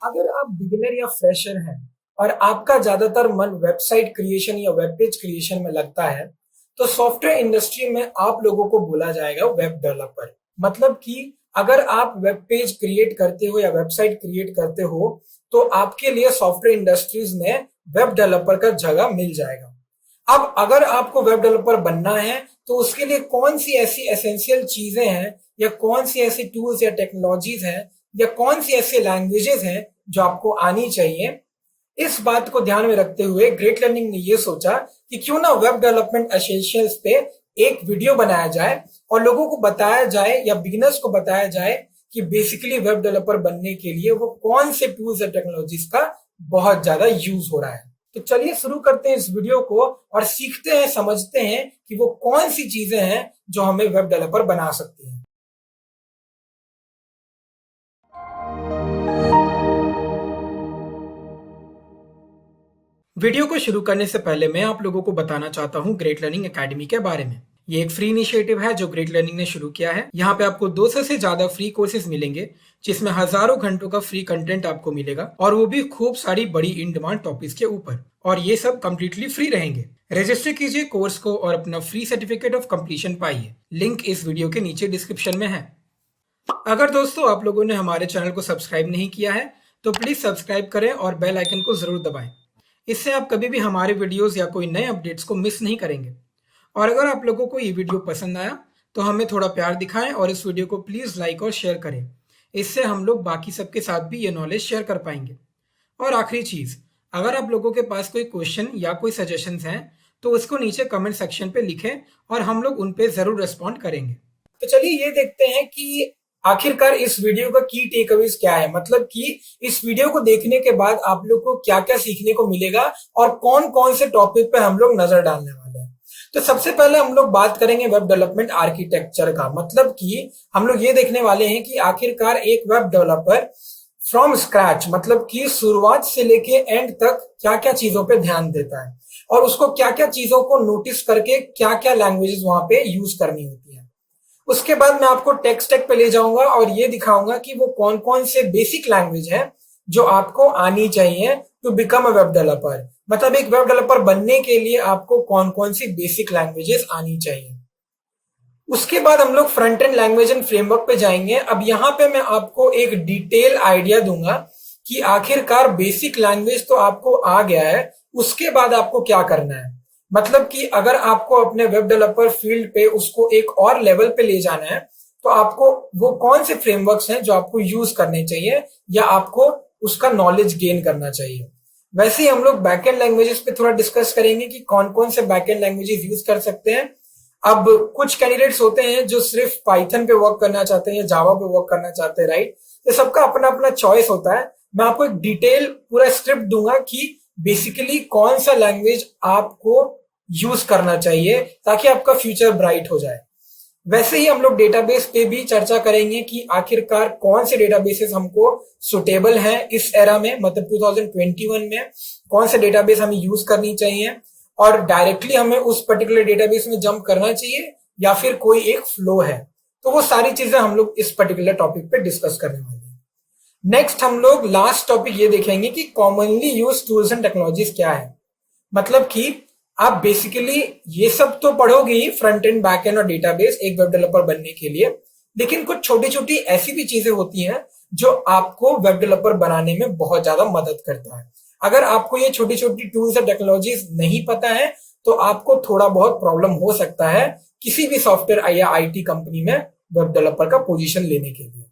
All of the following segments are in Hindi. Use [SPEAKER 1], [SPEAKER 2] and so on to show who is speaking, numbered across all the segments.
[SPEAKER 1] अगर आप बिगिनर या फ्रेशर हैं और आपका ज्यादातर मन वेबसाइट क्रिएशन या वेब पेज क्रिएशन में लगता है, तो सॉफ्टवेयर इंडस्ट्री में आप लोगों को बोला जाएगा वेब डेवलपर। मतलब कि अगर आप वेब पेज क्रिएट करते हो या वेबसाइट क्रिएट करते हो, तो आपके लिए सॉफ्टवेयर इंडस्ट्रीज में वेब डेवलपर का जगह मिल जाएगा। अब अगर आपको वेब डेवलपर बनना है, तो उसके लिए कौन सी ऐसी एसेंशियल चीजें हैं या कौन सी ऐसी टूल्स या टेक्नोलॉजीज हैं या कौन सी ऐसी लैंग्वेजेस हैं जो आपको आनी चाहिए, इस बात को ध्यान में रखते हुए ग्रेट लर्निंग ने यह सोचा कि क्यों ना वेब डेवलपमेंट एसेंशियल्स पे एक वीडियो बनाया जाए और लोगों को बताया जाए या बिगिनर्स को बताया जाए कि बेसिकली वेब डेवलपर बनने के लिए वो कौन से टूल्स या टेक्नोलॉजीज का बहुत ज्यादा यूज हो रहा है। तो चलिए शुरू करते हैं इस वीडियो को और सीखते हैं, समझते हैं कि वो कौन सी चीजें हैं जो हमें वेब डेवलपर बना सकती हैं। वीडियो को शुरू करने से पहले मैं आप लोगों को बताना चाहता हूं ग्रेट लर्निंग एकेडमी के बारे में। ये एक फ्री इनिशिएटिव है जो ग्रेट लर्निंग ने शुरू किया है। यहाँ पे आपको 200 से ज्यादा फ्री कोर्सेज मिलेंगे, जिसमें हजारों घंटों का फ्री कंटेंट आपको मिलेगा और वो भी खूब सारी बड़ी इन डिमांड टॉपिक्स के ऊपर, और ये सब कम्प्लीटली फ्री रहेंगे। रजिस्टर कीजिए कोर्स को और अपना फ्री सर्टिफिकेट ऑफ कंप्लीशन पाइए। लिंक इस वीडियो के नीचे डिस्क्रिप्शन में है। अगर दोस्तों आप लोगों ने हमारे चैनल को सब्सक्राइब नहीं किया है तो प्लीज सब्सक्राइब करें और बेल आइकन को जरूर दबाएं। इससे आप कभी भी हमारे वीडियोस या कोई नए अपडेट्स को मिस नहीं करेंगे। और अगर आप लोगों को ये वीडियो पसंद आया तो हमें थोड़ा प्यार दिखाएं और इस वीडियो को प्लीज लाइक और शेयर करें। इससे हम लोग बाकी सबके साथ भी ये नॉलेज शेयर कर पाएंगे। और आखिरी चीज, अगर आप लोगों के पास कोई क्वेश्चन या कोई सजेशंस हैं तो उसको नीचे कमेंट सेक्शन पे लिखें और हम लोग उन पे जरूर रिस्पॉन्ड करेंगे। तो चलिए ये देखते हैं कि आखिरकार इस वीडियो का की टेकअवेज क्या है। मतलब कि इस वीडियो को देखने के बाद आप लोग को क्या क्या सीखने को मिलेगा और कौन कौन से टॉपिक पे हम लोग नजर डालने वाले हैं। तो सबसे पहले हम लोग बात करेंगे वेब डेवलपमेंट आर्किटेक्चर का। मतलब कि हम लोग ये देखने वाले हैं कि आखिरकार एक वेब डेवलपर फ्रॉम स्क्रैच, मतलब कि शुरुआत से लेके एंड तक क्या क्या चीजों पे ध्यान देता है और उसको क्या क्या चीजों को नोटिस करके क्या क्या लैंग्वेजेस वहां पे यूज करनी होती है। उसके बाद मैं आपको टेक स्टैक पे ले जाऊंगा और ये दिखाऊंगा कि वो कौन कौन से बेसिक लैंग्वेज है जो आपको आनी चाहिए to become a web developer. मतलब एक वेब डेवलपर बनने के लिए आपको कौन कौन सी बेसिक लैंग्वेजेस आनी चाहिए। उसके बाद हम लोग front end language and framework पे जाएंगे। अब यहाँ पे मैं आपको एक डिटेल आइडिया दूंगा कि आखिरकार बेसिक लैंग्वेज तो आपको आ गया है, उसके बाद आपको क्या करना है। मतलब कि अगर आपको अपने वेब डेवलपर फील्ड पे उसको एक और लेवल पे ले जाना है तो आपको वो कौन से फ्रेमवर्क्स हैं जो आपको यूज करने चाहिए या आपको उसका नॉलेज गेन करना चाहिए। वैसे ही हम लोग बैकएंड लैंग्वेजेस पे थोड़ा डिस्कस करेंगे कि कौन कौन से बैकएंड लैंग्वेजेस यूज कर सकते हैं। अब कुछ कैंडिडेट्स होते हैं जो सिर्फ पाइथन पे वर्क करना चाहते हैं या जावा पे वर्क करना चाहते हैं, राइट। तो सबका अपना अपना चॉइस होता है। मैं आपको एक डिटेल पूरा स्क्रिप्ट दूंगा कि बेसिकली कौन सा लैंग्वेज आपको यूज करना चाहिए ताकि आपका फ्यूचर ब्राइट हो जाए। वैसे ही हम लोग डेटाबेस पे भी चर्चा करेंगे कि आखिरकार कौन से डेटाबेसेस हमको सुटेबल हैं इस एरा में, मतलब 2021 में कौन से डेटाबेस हमें यूज करनी चाहिए और डायरेक्टली हमें उस पर्टिकुलर डेटाबेस में जंप करना चाहिए या फिर कोई एक फ्लो है। तो वो सारी चीजें हम लोग इस पर्टिकुलर टॉपिक पे डिस्कस करने वाले हैं। नेक्स्ट हम लोग लास्ट टॉपिक ये देखेंगे कि commonly use tools and technologies क्या है। मतलब कि आप बेसिकली ये सब तो पढ़ोगे ही, फ्रंट एंड बैक एंड और डेटाबेस एक वेब डेवलपर बनने के लिए, लेकिन कुछ छोटी छोटी ऐसी भी चीजें होती हैं जो आपको वेब डेवलपर बनाने में बहुत ज्यादा मदद करता है। अगर आपको ये छोटी छोटी टूल्स और टेक्नोलॉजीज नहीं पता है तो आपको थोड़ा बहुत प्रॉब्लम हो सकता है किसी भी सॉफ्टवेयर या आईटी कंपनी में वेब डेवलपर का पोजीशन लेने के लिए।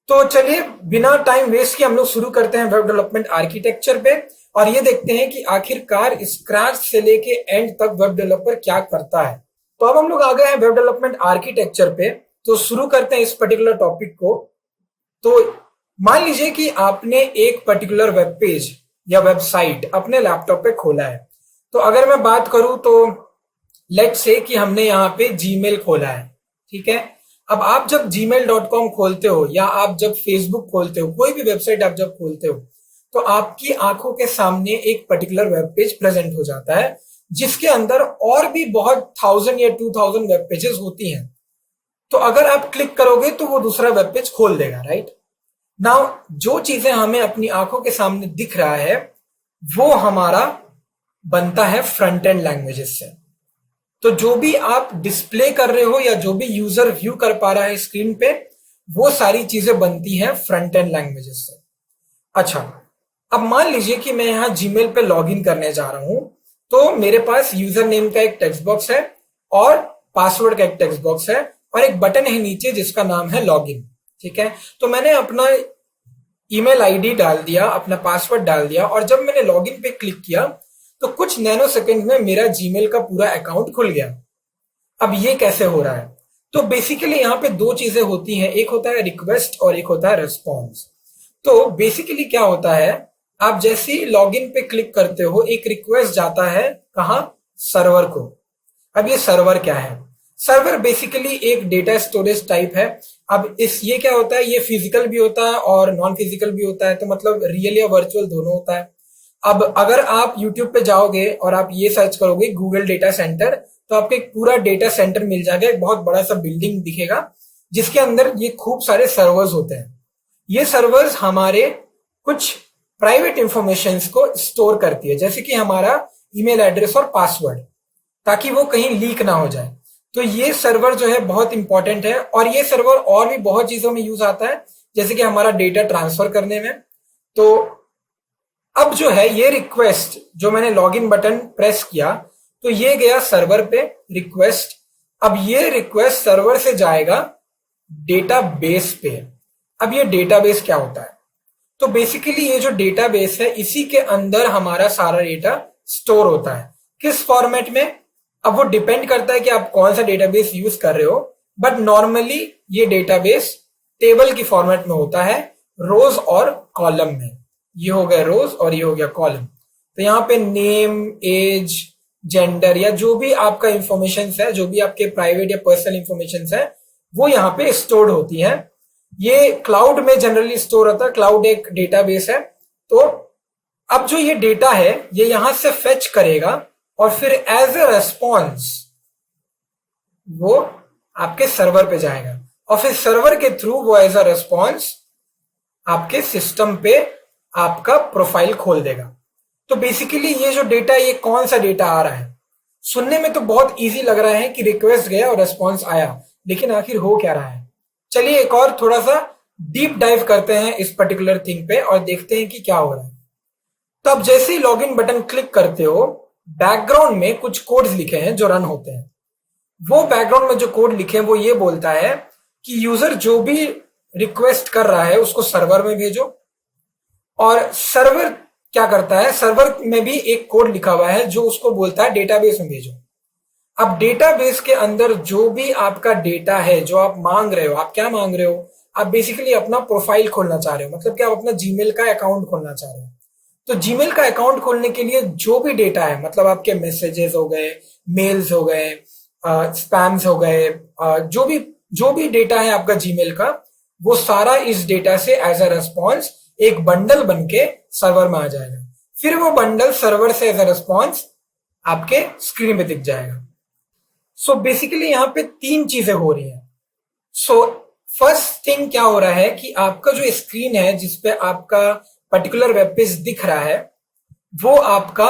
[SPEAKER 1] तो चलिए बिना टाइम वेस्ट किए हम लोग शुरू करते हैं वेब डेवलपमेंट आर्किटेक्चर पे और ये देखते हैं कि आखिरकार स्क्रैच से लेके एंड तक वेब डेवलपर क्या करता है। तो अब हम लोग आ गए हैं वेब डेवलपमेंट आर्किटेक्चर पे, तो शुरू करते हैं इस पर्टिकुलर टॉपिक को। तो मान लीजिए कि आपने एक पर्टिकुलर वेब पेज या वेबसाइट अपने लैपटॉप पे खोला है। तो अगर मैं बात करूं तो लेट्स से कि हमने यहाँ पे जीमेल खोला है, ठीक है। अब आप जब gmail.com खोलते हो या आप जब फेसबुक खोलते हो, कोई भी वेबसाइट आप जब खोलते हो, तो आपकी आंखों के सामने एक पर्टिकुलर वेब पेज प्रेजेंट हो जाता है जिसके अंदर और भी बहुत 1000 या 2000 वेब पेजेस होती हैं। तो अगर आप क्लिक करोगे तो वो दूसरा वेब पेज खोल देगा, राइट। नाउ जो चीजें हमें अपनी आंखों के सामने दिख रहा है वो हमारा बनता है फ्रंट एंड लैंग्वेजेस से। तो जो भी आप डिस्प्ले कर रहे हो या जो भी यूजर व्यू कर पा रहा है स्क्रीन पे, वो सारी चीजें बनती हैं फ्रंट एंड लैंग्वेजेस से। अच्छा, अब मान लीजिए कि मैं यहां जीमेल पे लॉगिन करने जा रहा हूं, तो मेरे पास यूजर नेम का एक टेक्स्ट बॉक्स है और पासवर्ड का एक टेक्स्ट बॉक्स है और एक बटन है नीचे जिसका नाम है लॉगिन। ठीक है, तो मैंने अपना ईमेल आईडी डाल दिया, अपना पासवर्ड डाल दिया और जब मैंने लॉगिन पे क्लिक किया तो कुछ नैनो सेकंड में मेरा जीमेल का पूरा अकाउंट खुल गया। अब ये कैसे हो रहा है? तो बेसिकली यहाँ पे दो चीजें होती हैं, एक होता है रिक्वेस्ट और एक होता है रिस्पॉन्स। तो बेसिकली क्या होता है, आप जैसे ही लॉगिन पे क्लिक करते हो एक रिक्वेस्ट जाता है कहाँ? सर्वर को। अब ये सर्वर क्या है? सर्वर बेसिकली एक डेटा स्टोरेज टाइप है। अब ये क्या होता है, ये फिजिकल भी होता है और नॉन फिजिकल भी होता है, तो मतलब रियल या वर्चुअल दोनों होता है। अब अगर आप YouTube पे जाओगे और आप ये सर्च करोगे गूगल डेटा सेंटर, तो आपको एक पूरा डेटा सेंटर मिल जाएगा, एक बहुत बड़ा सा बिल्डिंग दिखेगा जिसके अंदर ये खूब सारे सर्वर्स होते हैं। ये सर्वर्स हमारे कुछ प्राइवेट इंफॉर्मेशन को स्टोर करती है, जैसे कि हमारा ईमेल एड्रेस और पासवर्ड, ताकि वो कहीं लीक ना हो जाए। तो ये सर्वर जो है बहुत इंपॉर्टेंट है और ये सर्वर और भी बहुत चीजों में यूज आता है, जैसे कि हमारा डेटा ट्रांसफर करने में। तो अब जो है ये रिक्वेस्ट, जो मैंने लॉगिन बटन प्रेस किया तो ये गया सर्वर पे रिक्वेस्ट। अब ये रिक्वेस्ट सर्वर से जाएगा डेटाबेस पे। अब ये डेटाबेस क्या होता है? तो बेसिकली ये जो डेटाबेस है इसी के अंदर हमारा सारा डेटा स्टोर होता है। किस फॉर्मेट में? अब वो डिपेंड करता है कि आप कौन सा डेटाबेस यूज कर रहे हो, बट नॉर्मली ये डेटाबेस टेबल की फॉर्मेट में होता है, रोज और कॉलम में। ये हो गया रोज और ये हो गया कॉलम। तो यहाँ पे नेम, एज, जेंडर या जो भी आपका इंफॉर्मेशन है, जो भी आपके प्राइवेट या पर्सनल इंफॉर्मेशन है, वो यहाँ पे स्टोर होती है। ये क्लाउड में जनरली स्टोर होता है, क्लाउड एक डेटाबेस है। तो अब जो ये डेटा है ये यहां से फेच करेगा और फिर एज ए रेस्पॉन्स वो आपके सर्वर पे जाएगा और फिर सर्वर के थ्रू वो एज अ रेस्पॉन्स आपके सिस्टम पे आपका प्रोफाइल खोल देगा। तो बेसिकली ये जो डेटा, ये कौन सा डेटा आ रहा है? सुनने में तो बहुत इजी लग रहा है कि रिक्वेस्ट गया और रेस्पॉन्स आया, लेकिन आखिर हो क्या रहा है? चलिए एक और थोड़ा सा डीप डाइव करते हैं इस पर्टिकुलर थिंग पे और देखते हैं कि क्या हो रहा है। तो अब जैसे ही लॉगिन बटन क्लिक करते हो, बैकग्राउंड में कुछ कोड्स लिखे हैं जो रन होते हैं। वो बैकग्राउंड में जो कोड लिखे हैं वो ये बोलता है कि यूजर जो भी रिक्वेस्ट कर रहा है उसको सर्वर में भेजो। और सर्वर क्या करता है, सर्वर में भी एक कोड लिखा हुआ है जो उसको बोलता है डेटाबेस में भेजो। अब डेटाबेस के अंदर जो भी आपका डेटा है जो आप मांग रहे हो, आप क्या मांग रहे हो? आप बेसिकली अपना प्रोफाइल खोलना चाह रहे हो, मतलब कि आप अपना जीमेल का अकाउंट खोलना चाह रहे हो। तो जीमेल का अकाउंट खोलने के लिए जो भी डेटा है, मतलब आपके मैसेजेस हो गए, मेल्स हो गए, स्पैम्स हो गए, जो भी डेटा है आपका जीमेल का, वो सारा इस डेटा से एज अ रेस्पॉन्स एक बंडल बनके सर्वर में आ जाएगा। फिर वो बंडल सर्वर से एज अ रेस्पॉन्स आपके स्क्रीन पे दिख जाएगा। सो बेसिकली यहाँ पे तीन चीजें हो रही हैं। सो फर्स्ट थिंग क्या हो रहा है कि आपका जो स्क्रीन है जिसपे आपका पर्टिकुलर वेब पेज दिख रहा है वो आपका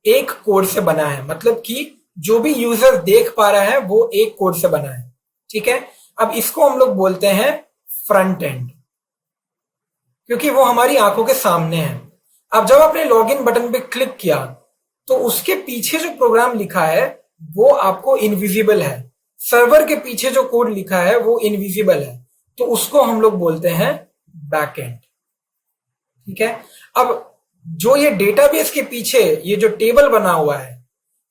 [SPEAKER 1] एक कोड से बना है, मतलब कि जो भी यूजर देख पा रहा है वो एक कोड से बना है। ठीक है, अब इसको हम लोग बोलते हैं फ्रंट एंड, क्योंकि वो हमारी आंखों के सामने है। अब जब आपने लॉगिन बटन पे क्लिक किया तो उसके पीछे जो प्रोग्राम लिखा है वो आपको इनविजिबल है, सर्वर के पीछे जो कोड लिखा है वो इनविजिबल है, तो उसको हम लोग बोलते हैं बैकएंड। ठीक है, अब जो ये डेटाबेस के पीछे ये जो टेबल बना हुआ है,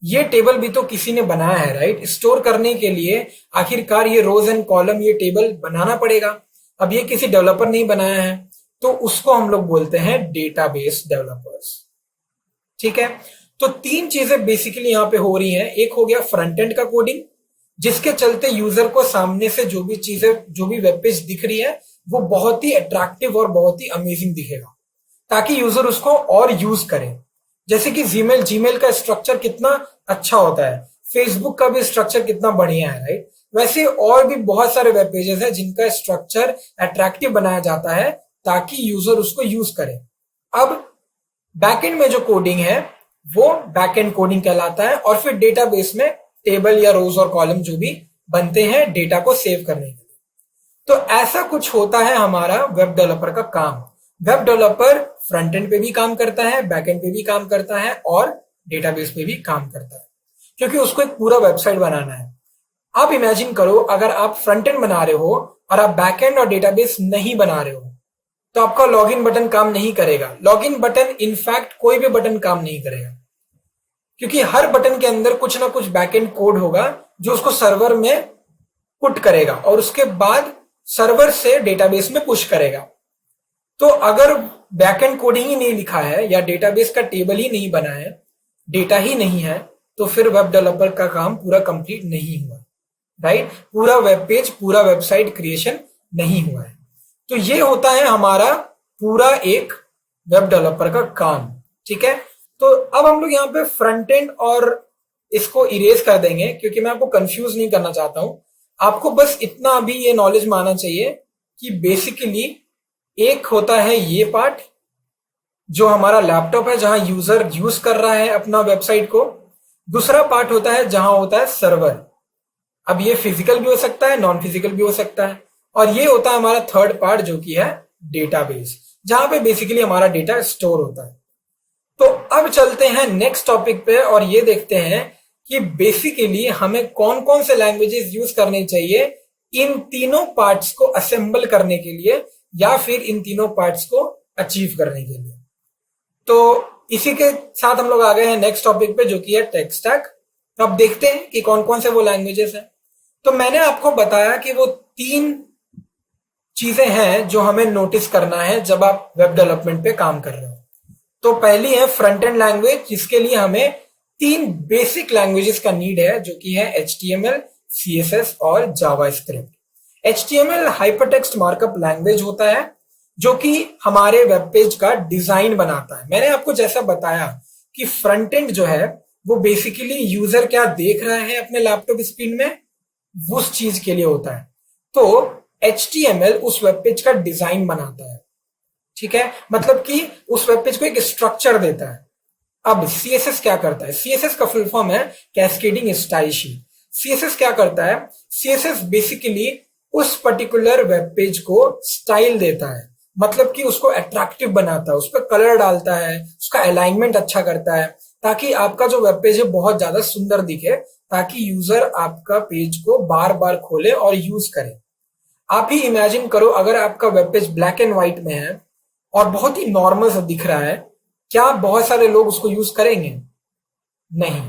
[SPEAKER 1] ये टेबल भी तो किसी ने बनाया है, राइट? स्टोर करने के लिए आखिरकार ये रोज एंड कॉलम, ये टेबल बनाना पड़ेगा। अब ये किसी डेवलपर नहीं बनाया है, तो उसको हम लोग बोलते हैं डेटाबेस डेवलपर्स। ठीक है, तो तीन चीजें बेसिकली यहां पे हो रही हैं। एक हो गया फ्रंट एंड का कोडिंग, जिसके चलते यूजर को सामने से जो भी चीजें, जो भी वेब पेज दिख रही है वो बहुत ही अट्रैक्टिव और बहुत ही अमेजिंग दिखेगा, ताकि यूजर उसको और यूज करे। जैसे कि जीमेल का स्ट्रक्चर कितना अच्छा होता है, फेसबुक का भी स्ट्रक्चर कितना बढ़िया है, राइट? वैसे और भी बहुत सारे वेब पेजेस हैं जिनका स्ट्रक्चर अट्रैक्टिव बनाया जाता है ताकि यूजर उसको यूज करे। अब बैकएंड में जो कोडिंग है वो बैकएंड कोडिंग कहलाता है, और फिर डेटाबेस में टेबल या रोज और कॉलम जो भी बनते हैं डेटा को सेव करने के लिए। तो ऐसा कुछ होता है हमारा वेब डेवलपर का काम। वेब डेवलपर फ्रंट एंड पे भी काम करता है, बैक एंड पे भी काम करता है और डेटाबेस पे भी काम करता है, क्योंकि उसको एक पूरा वेबसाइट बनाना है। आप इमेजिन करो, अगर आप फ्रंट एंड बना रहे हो और आप बैक एंड और डेटाबेस नहीं बना रहे हो तो आपका लॉगिन बटन काम नहीं करेगा। लॉगिन बटन, इनफैक्ट कोई भी बटन काम नहीं करेगा, क्योंकि हर बटन के अंदर कुछ ना कुछ बैकएंड कोड होगा जो उसको सर्वर में पुट करेगा और उसके बाद सर्वर से डेटाबेस में पुश करेगा। तो अगर बैकएंड कोडिंग ही नहीं लिखा है या डेटाबेस का टेबल ही नहीं बना है, डेटा ही नहीं है, तो फिर वेब डेवलपर का काम पूरा कंप्लीट नहीं हुआ, राइट? पूरा वेब पेज, पूरा वेबसाइट क्रिएशन नहीं हुआ है। तो ये होता है हमारा पूरा एक वेब डेवलपर का काम, ठीक है? तो अब हम लोग यहाँ पे फ्रंट एंड और इसको इरेज कर देंगे, क्योंकि मैं आपको कंफ्यूज नहीं करना चाहता हूं। आपको बस इतना अभी ये नॉलेज में आना चाहिए कि बेसिकली एक होता है ये पार्ट जो हमारा लैपटॉप है, जहां यूजर यूज कर रहा है अपना वेबसाइट को। दूसरा पार्ट होता है जहां होता है सर्वर। अब ये फिजिकल भी हो सकता है, नॉन फिजिकल भी हो सकता है। और ये होता है हमारा थर्ड पार्ट जो कि है डेटाबेस, जहां पे बेसिकली हमारा डेटा स्टोर होता है। तो अब चलते हैं नेक्स्ट टॉपिक पे और ये देखते हैं कि बेसिकली हमें कौन कौन से लैंग्वेजेस यूज करने चाहिए इन तीनों पार्ट्स को असेंबल करने के लिए या फिर इन तीनों पार्ट्स को अचीव करने के लिए। तो इसी के साथ हम लोग आ गए हैं नेक्स्ट टॉपिक पे जो कि है टेक स्टैक। तो अब देखते हैं कि कौन कौन से वो लैंग्वेजेस हैं। तो मैंने आपको बताया कि वो 3 चीजें हैं जो हमें नोटिस करना है जब आप वेब डेवलपमेंट पे काम कर रहे हो। तो पहली है फ्रंट एंड लैंग्वेज, जिसके लिए हमें 3 बेसिक लैंग्वेजेस का नीड है जो कि है HTML, CSS और JavaScript. HTML hypertext markup language होता है जो कि हमारे वेब पेज का डिजाइन बनाता है। मैंने आपको जैसा बताया कि फ्रंट एंड जो है वो बेसिकली यूजर क्या देख रहा है अपने लैपटॉप स्क्रीन में, उस चीज के लिए होता है। तो HTML उस वेब पेज का डिजाइन बनाता है, ठीक है? मतलब कि उस वेब पेज को एक स्ट्रक्चर देता है। अब CSS क्या करता है? CSS का फुल फॉर्म है कैस्केडिंग स्टाइल शीट। CSS क्या करता है? CSS बेसिकली उस पर्टिकुलर वेब पेज को स्टाइल देता है, मतलब कि उसको अट्रैक्टिव बनाता है, उस पर कलर डालता है, उसका अलाइनमेंट अच्छा करता है, ताकि आपका जो वेब पेज है बहुत ज्यादा सुंदर दिखे, ताकि यूजर आपका पेज को बार बार खोले और यूज करे। आप ही इमेजिन करो, अगर आपका web page black and white में है और बहुत ही नॉर्मल सा दिख रहा है, क्या बहुत सारे लोग उसको यूज करेंगे? नहीं।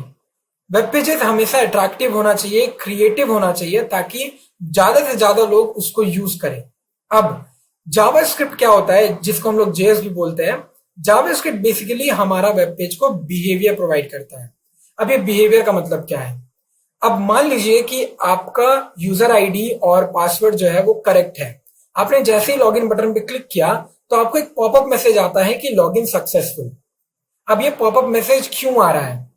[SPEAKER 1] वेब पेजेस हमेशा अट्रैक्टिव होना चाहिए, क्रिएटिव होना चाहिए, ताकि ज्यादा से ज्यादा लोग उसको यूज करें। अब जावास्क्रिप्ट क्या होता है, जिसको हम लोग JS भी बोलते हैं? जावास्क्रिप्ट बेसिकली हमारा वेब पेज को बिहेवियर प्रोवाइड करता है। अब ये बिहेवियर का मतलब क्या है? अब मान लीजिए कि आपका यूजर आईडी और पासवर्ड जो है वो करेक्ट है। आपने जैसे ही लॉगिन बटन पे क्लिक किया तो आपको एक पॉपअप मैसेज आता है कि लॉगिन सक्सेसफुल। अब ये पॉपअप मैसेज क्यों आ रहा है?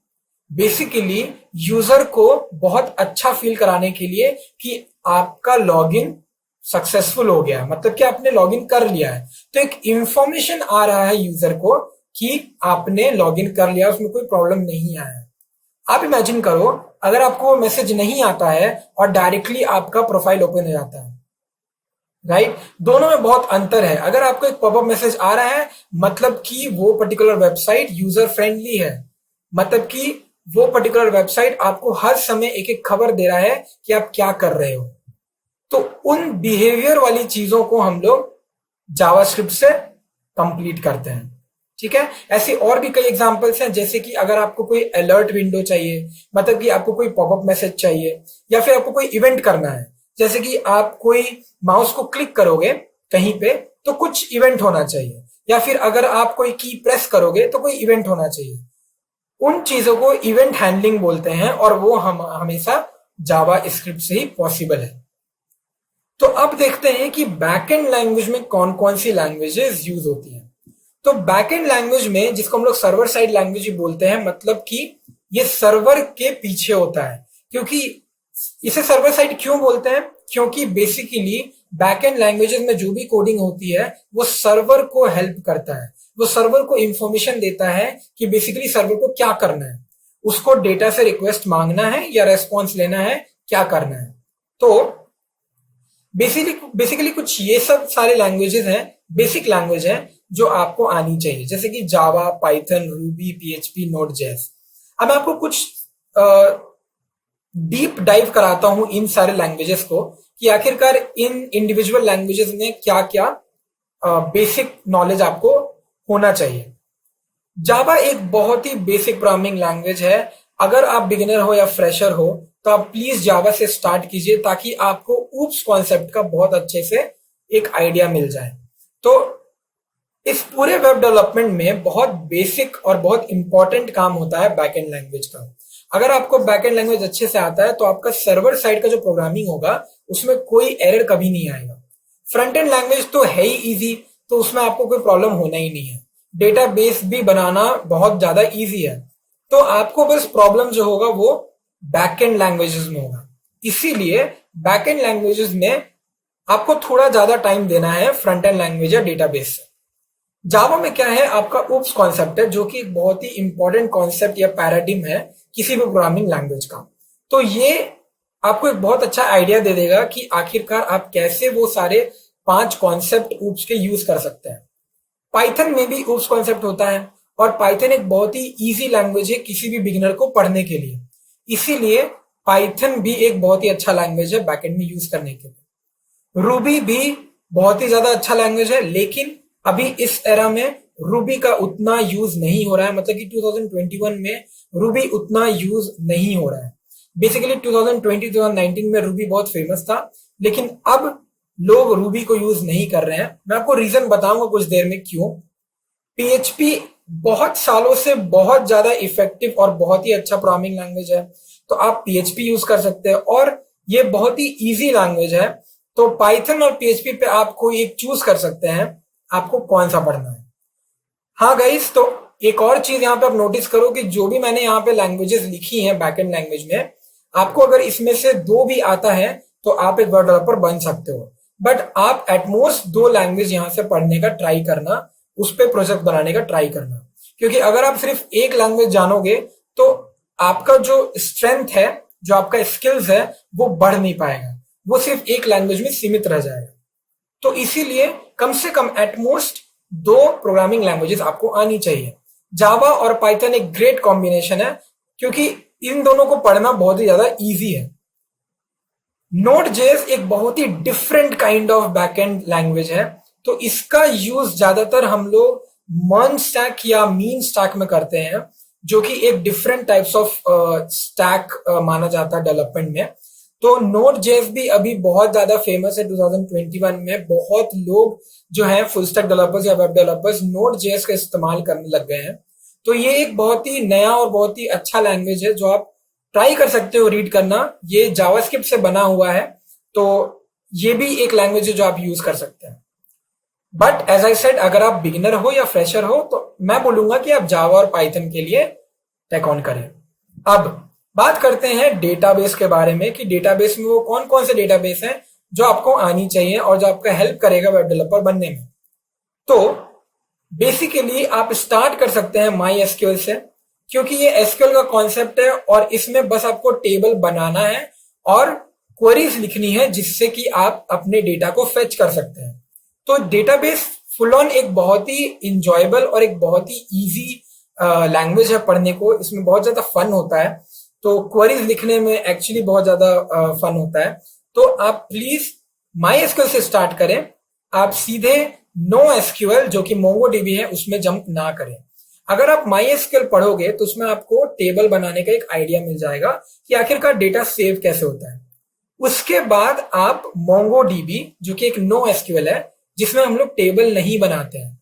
[SPEAKER 1] बेसिकली यूजर को बहुत अच्छा फील कराने के लिए कि आपका लॉगिन सक्सेसफुल हो गया, मतलब कि आपने लॉगिन कर लिया है। तो एक इंफॉर्मेशन आ रहा है यूजर को कि आपने लॉगिन कर लिया, उसमें कोई प्रॉब्लम नहीं आया है। आप इमेजिन करो, अगर आपको वो मैसेज नहीं आता है और डायरेक्टली आपका प्रोफाइल ओपन हो जाता है, राइट? दोनों में बहुत अंतर है। अगर आपको एक पॉपअप मैसेज आ रहा है, मतलब कि वो पर्टिकुलर वेबसाइट यूजर फ्रेंडली है, मतलब कि वो पर्टिकुलर वेबसाइट आपको हर समय एक एक खबर दे रहा है कि आप क्या कर रहे हो। तो उन बिहेवियर वाली चीजों को हम लोग जावास्क्रिप्ट से कंप्लीट करते हैं, ठीक है? ऐसे और भी कई एग्जांपल्स हैं, जैसे कि अगर आपको कोई अलर्ट विंडो चाहिए, मतलब कि आपको कोई पॉपअप मैसेज चाहिए, या फिर आपको कोई इवेंट करना है, जैसे कि आप कोई माउस को क्लिक करोगे कहीं पे तो कुछ इवेंट होना चाहिए, या फिर अगर आप कोई की प्रेस करोगे तो कोई इवेंट होना चाहिए। उन चीजों को इवेंट हैंडलिंग बोलते हैं और वो हम हमेशा जावा स्क्रिप्ट से ही पॉसिबल है। तो अब देखते हैं कि बैकएंड लैंग्वेज में कौन कौन सी लैंग्वेजेस यूज होती हैं। तो बैकएंड लैंग्वेज में, जिसको हम लोग सर्वर साइड लैंग्वेज ही बोलते हैं, मतलब कि ये सर्वर के पीछे होता है। क्योंकि इसे सर्वर साइड क्यों बोलते हैं? क्योंकि बेसिकली बैकएंड लैंग्वेजेस में जो भी कोडिंग होती है वो सर्वर को हेल्प करता है, वो सर्वर को इंफॉर्मेशन देता है कि बेसिकली सर्वर को क्या करना है, उसको डेटा से रिक्वेस्ट मांगना है या रेस्पॉन्स लेना है, क्या करना है। तो बेसिकली कुछ ये सब सारे लैंग्वेजेस हैं, बेसिक लैंग्वेज है जो आपको आनी चाहिए, जैसे कि Java, Python, Ruby, PHP, Node JS. अब मैं आपको कुछ डीप डाइव कराता हूं इन सारे लैंग्वेजेस को कि आखिरकार इन इंडिविजुअल लैंग्वेजेस में क्या क्या बेसिक नॉलेज आपको होना चाहिए। जावा एक बहुत ही बेसिक प्रोग्रामिंग लैंग्वेज है। अगर आप बिगिनर हो या फ्रेशर हो तो आप प्लीज जावा से स्टार्ट कीजिए ताकि आपको ऊप्स कॉन्सेप्ट का बहुत अच्छे से एक आइडिया मिल जाए। तो इस पूरे वेब डेवलपमेंट में बहुत बेसिक और बहुत इंपॉर्टेंट काम होता है बैकएंड लैंग्वेज का। अगर आपको बैकएंड लैंग्वेज अच्छे से आता है तो आपका सर्वर साइड का जो प्रोग्रामिंग होगा उसमें कोई एरर कभी नहीं आएगा। फ्रंट एंड लैंग्वेज तो है ही इजी, तो उसमें आपको कोई प्रॉब्लम होना ही नहीं है। डेटाबेस भी बनाना बहुत ज्यादा इजी है, तो आपको बस प्रॉब्लम जो होगा वो बैकएंड लैंग्वेजेस में होगा। इसीलिए बैकएंड लैंग्वेजेस में आपको थोड़ा ज्यादा टाइम देना है फ्रंट एंड लैंग्वेज या डेटाबेस से। जावा में क्या है, आपका ऊप्स कॉन्सेप्ट है जो कि एक बहुत ही इंपॉर्टेंट कॉन्सेप्ट या पैराडिम है किसी भी प्रोग्रामिंग लैंग्वेज का। तो ये आपको एक बहुत अच्छा आइडिया दे देगा कि आखिरकार आप कैसे वो सारे 5 कॉन्सेप्ट ऊप्स के यूज कर सकते हैं। पाइथन में भी ऊप्स कॉन्सेप्ट होता है और पाइथन एक बहुत ही इजी लैंग्वेज है किसी भी बिगिनर को पढ़ने के लिए। इसीलिए पाइथन भी एक बहुत ही अच्छा लैंग्वेज है बैकएंड में यूज करने के लिए। रूबी भी बहुत ही ज्यादा अच्छा लैंग्वेज है, लेकिन अभी इस एरा में रूबी का उतना यूज नहीं हो रहा है। मतलब कि 2021 में रूबी उतना यूज नहीं हो रहा है। बेसिकली 2020-2019 में रूबी बहुत फेमस था, लेकिन अब लोग रूबी को यूज नहीं कर रहे हैं। मैं आपको रीजन बताऊंगा कुछ देर में क्यों। पीएचपी बहुत सालों से बहुत ज्यादा इफेक्टिव और बहुत ही अच्छा प्रोग्रामिंग लैंग्वेज है, तो आप पीएचपी यूज कर सकते हैं और ये बहुत ही इजी लैंग्वेज है। तो पाइथन और पीएचपी पे आप कोई एक चूज कर सकते हैं आपको कौन सा पढ़ना है। हाँ गाइस, तो एक और चीज यहाँ पे आप नोटिस करो कि जो भी मैंने यहाँ पे लैंग्वेजेस लिखी हैं बैकएंड लैंग्वेज में, आपको अगर इसमें से 2 भी आता है तो आप एक वेब डेवलपर बन सकते हो। बट आप एटमोस्ट 2 लैंग्वेज यहाँ से पढ़ने का ट्राई करना, उस पर प्रोजेक्ट बनाने का ट्राई करना, क्योंकि अगर आप सिर्फ एक लैंग्वेज जानोगे तो आपका जो स्ट्रेंथ है, जो आपका स्किल्स है, वो बढ़ नहीं पाएगा, वो सिर्फ एक लैंग्वेज में सीमित रह जाएगा। तो इसीलिए कम से कम एटमोस्ट 2 प्रोग्रामिंग लैंग्वेजेस आपको आनी चाहिए। जावा और पाइथन एक ग्रेट कॉम्बिनेशन है क्योंकि इन दोनों को पढ़ना बहुत ही ज्यादा इजी है। नोड जेएस एक बहुत ही different kind of backend language है, तो इसका यूज ज्यादातर हम लोग मर्ज स्टैक या मीन स्टैक में करते हैं, जो कि एक डिफरेंट टाइप्स ऑफ स्टैक माना जाता है डेवलपमेंट में। तो नोड जेएस भी अभी बहुत ज्यादा फेमस है। 2021 में बहुत लोग जो है फुल स्टैक डेवलपर्स या वेब डेवलपर्स नोड जेएस का इस्तेमाल करने लग गए हैं। तो ये एक बहुत ही नया और बहुत ही अच्छा लैंग्वेज है जो आप ट्राई कर सकते हो रीड करना। ये जावास्क्रिप्ट से बना हुआ है, तो ये भी एक लैंग्वेज है जो आप यूज कर सकते हैं। बट एज आई सेड, अगर आप बिगिनर हो या फ्रेशर हो तो मैं बोलूंगा कि आप जावा और पाइथन के लिए टेक ऑन करें। अब बात करते हैं डेटाबेस के बारे में कि डेटाबेस में वो कौन कौन से डेटाबेस हैं जो आपको आनी चाहिए और जो आपका हेल्प करेगा वेब डेवलपर बनने में। तो बेसिकली आप स्टार्ट कर सकते हैं माई एसक्यूएल से, क्योंकि ये एसक्यूएल का कॉन्सेप्ट है और इसमें बस आपको टेबल बनाना है और क्वेरीज लिखनी है जिससे कि आप अपने डेटा को फेच कर सकते हैं। तो डेटाबेस फुल ऑन एक बहुत ही इंजॉयबल और एक बहुत ही इजी लैंग्वेज है पढ़ने को। इसमें बहुत ज्यादा फन होता है, तो क्वेरीज लिखने में एक्चुअली बहुत ज्यादा फन होता है। तो आप प्लीज माई एसक्यूएल से स्टार्ट करें, आप सीधे नो एसक्यूएल जो कि मोंगोडीबी है उसमें जंप ना करें। अगर आप माई एसक्यूएल पढ़ोगे तो उसमें आपको टेबल बनाने का एक आइडिया मिल जाएगा कि आखिरकार डेटा सेव कैसे होता है। उसके बाद आप मोंगोडीबी जो कि एक नो एसक्यूएल है जिसमें हम लोग टेबल नहीं बनाते हैं।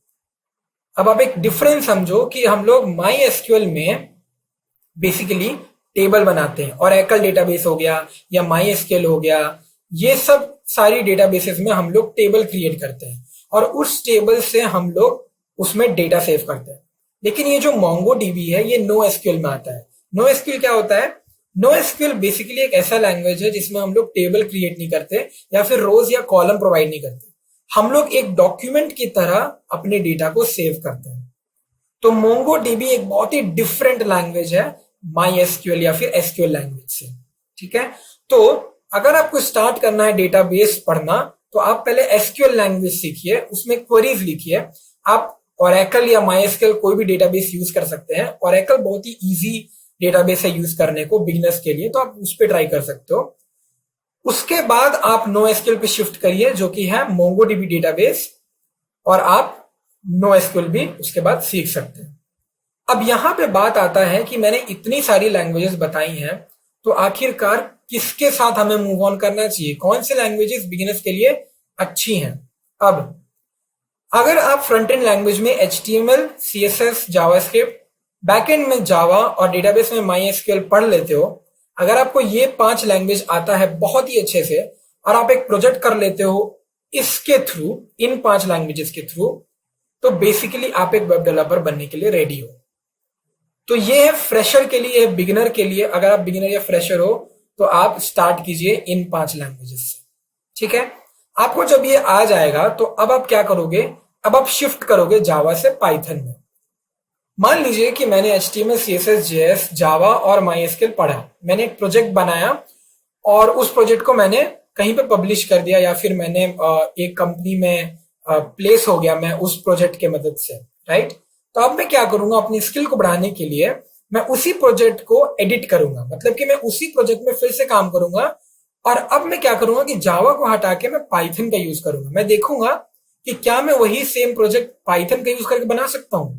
[SPEAKER 1] अब आप एक डिफरेंस समझो कि हम लोग माई एसक्यूएल में बेसिकली टेबल बनाते हैं, ओरेकल डेटाबेस हो गया या माई एसक्यूएल हो गया, ये सब सारी डेटाबेसेस में हम लोग टेबल क्रिएट करते हैं और उस टेबल से हम लोग उसमें डेटा सेव करते हैं। लेकिन ये जो मोंगोडीबी है ये नो एसक्यूएल में आता है। नो एसक्यूएल क्या होता है, NoSQL बेसिकली एक ऐसा लैंग्वेज है जिसमें हम लोग टेबल क्रिएट नहीं करते या फिर रोज या कॉलम प्रोवाइड नहीं करते। हम लोग एक डॉक्यूमेंट की तरह अपने डेटा को सेव करते हैं। तो MongoDB एक बहुत ही डिफरेंट लैंग्वेज है MySQL या फिर SQL लैंग्वेज से। ठीक है, तो अगर आपको स्टार्ट करना है डेटाबेस पढ़ना तो आप पहले SQL लैंग्वेज सीखिए, उसमें क्वेरीज लिखिए। आप Oracle या MySQL कोई भी डेटाबेस यूज कर सकते हैं। Oracle बहुत ही इजी डेटाबेस है यूज करने को बिगिनर्स के लिए, तो आप उस पर ट्राई कर सकते हो। उसके बाद आप NoSQL पे शिफ्ट करिए जो कि है MongoDB डेटाबेस, और आप NoSQL भी उसके बाद सीख सकते हैं। अब यहां पे बात आता है कि मैंने इतनी सारी लैंग्वेजेस बताई हैं, तो आखिरकार किसके साथ हमें मूव ऑन करना चाहिए, कौन से लैंग्वेजेस बिगिनर्स के लिए अच्छी हैं। अब अगर आप फ्रंट एंड लैंग्वेज में HTML, CSS, जावास्क्रिप्ट, बैकएंड में जावा और डेटाबेस में MySQL पढ़ लेते हो, अगर आपको ये 5 लैंग्वेज आता है बहुत ही अच्छे से और आप एक प्रोजेक्ट कर लेते हो इसके थ्रू, इन 5 लैंग्वेजेस के थ्रू, तो बेसिकली आप एक वेब डेवलपर बनने के लिए रेडी हो। तो ये है फ्रेशर के लिए, बिगिनर के लिए। अगर आप बिगिनर या फ्रेशर हो तो आप स्टार्ट कीजिए इन 5 लैंग्वेजेस से। ठीक है, आपको जब ये आ जाएगा तो अब आप क्या करोगे, अब आप शिफ्ट करोगे जावा से पाइथन में। मान लीजिए कि मैंने HTML, CSS, JS, जावा और MySQL पढ़ा, मैंने एक प्रोजेक्ट बनाया और उस प्रोजेक्ट को मैंने कहीं पे पब्लिश कर दिया या फिर मैंने एक कंपनी में प्लेस हो गया मैं उस प्रोजेक्ट के मदद से, राइट। तो अब मैं क्या करूंगा, अपनी स्किल को बढ़ाने के लिए मैं उसी प्रोजेक्ट को एडिट करूंगा, मतलब कि मैं उसी प्रोजेक्ट में फिर से काम करूंगा। और अब मैं क्या करूंगा कि जावा को हटा के मैं पाइथन का यूज करूंगा। मैं देखूंगा कि क्या मैं वही सेम प्रोजेक्ट पाइथन का यूज करके बना सकता हूं।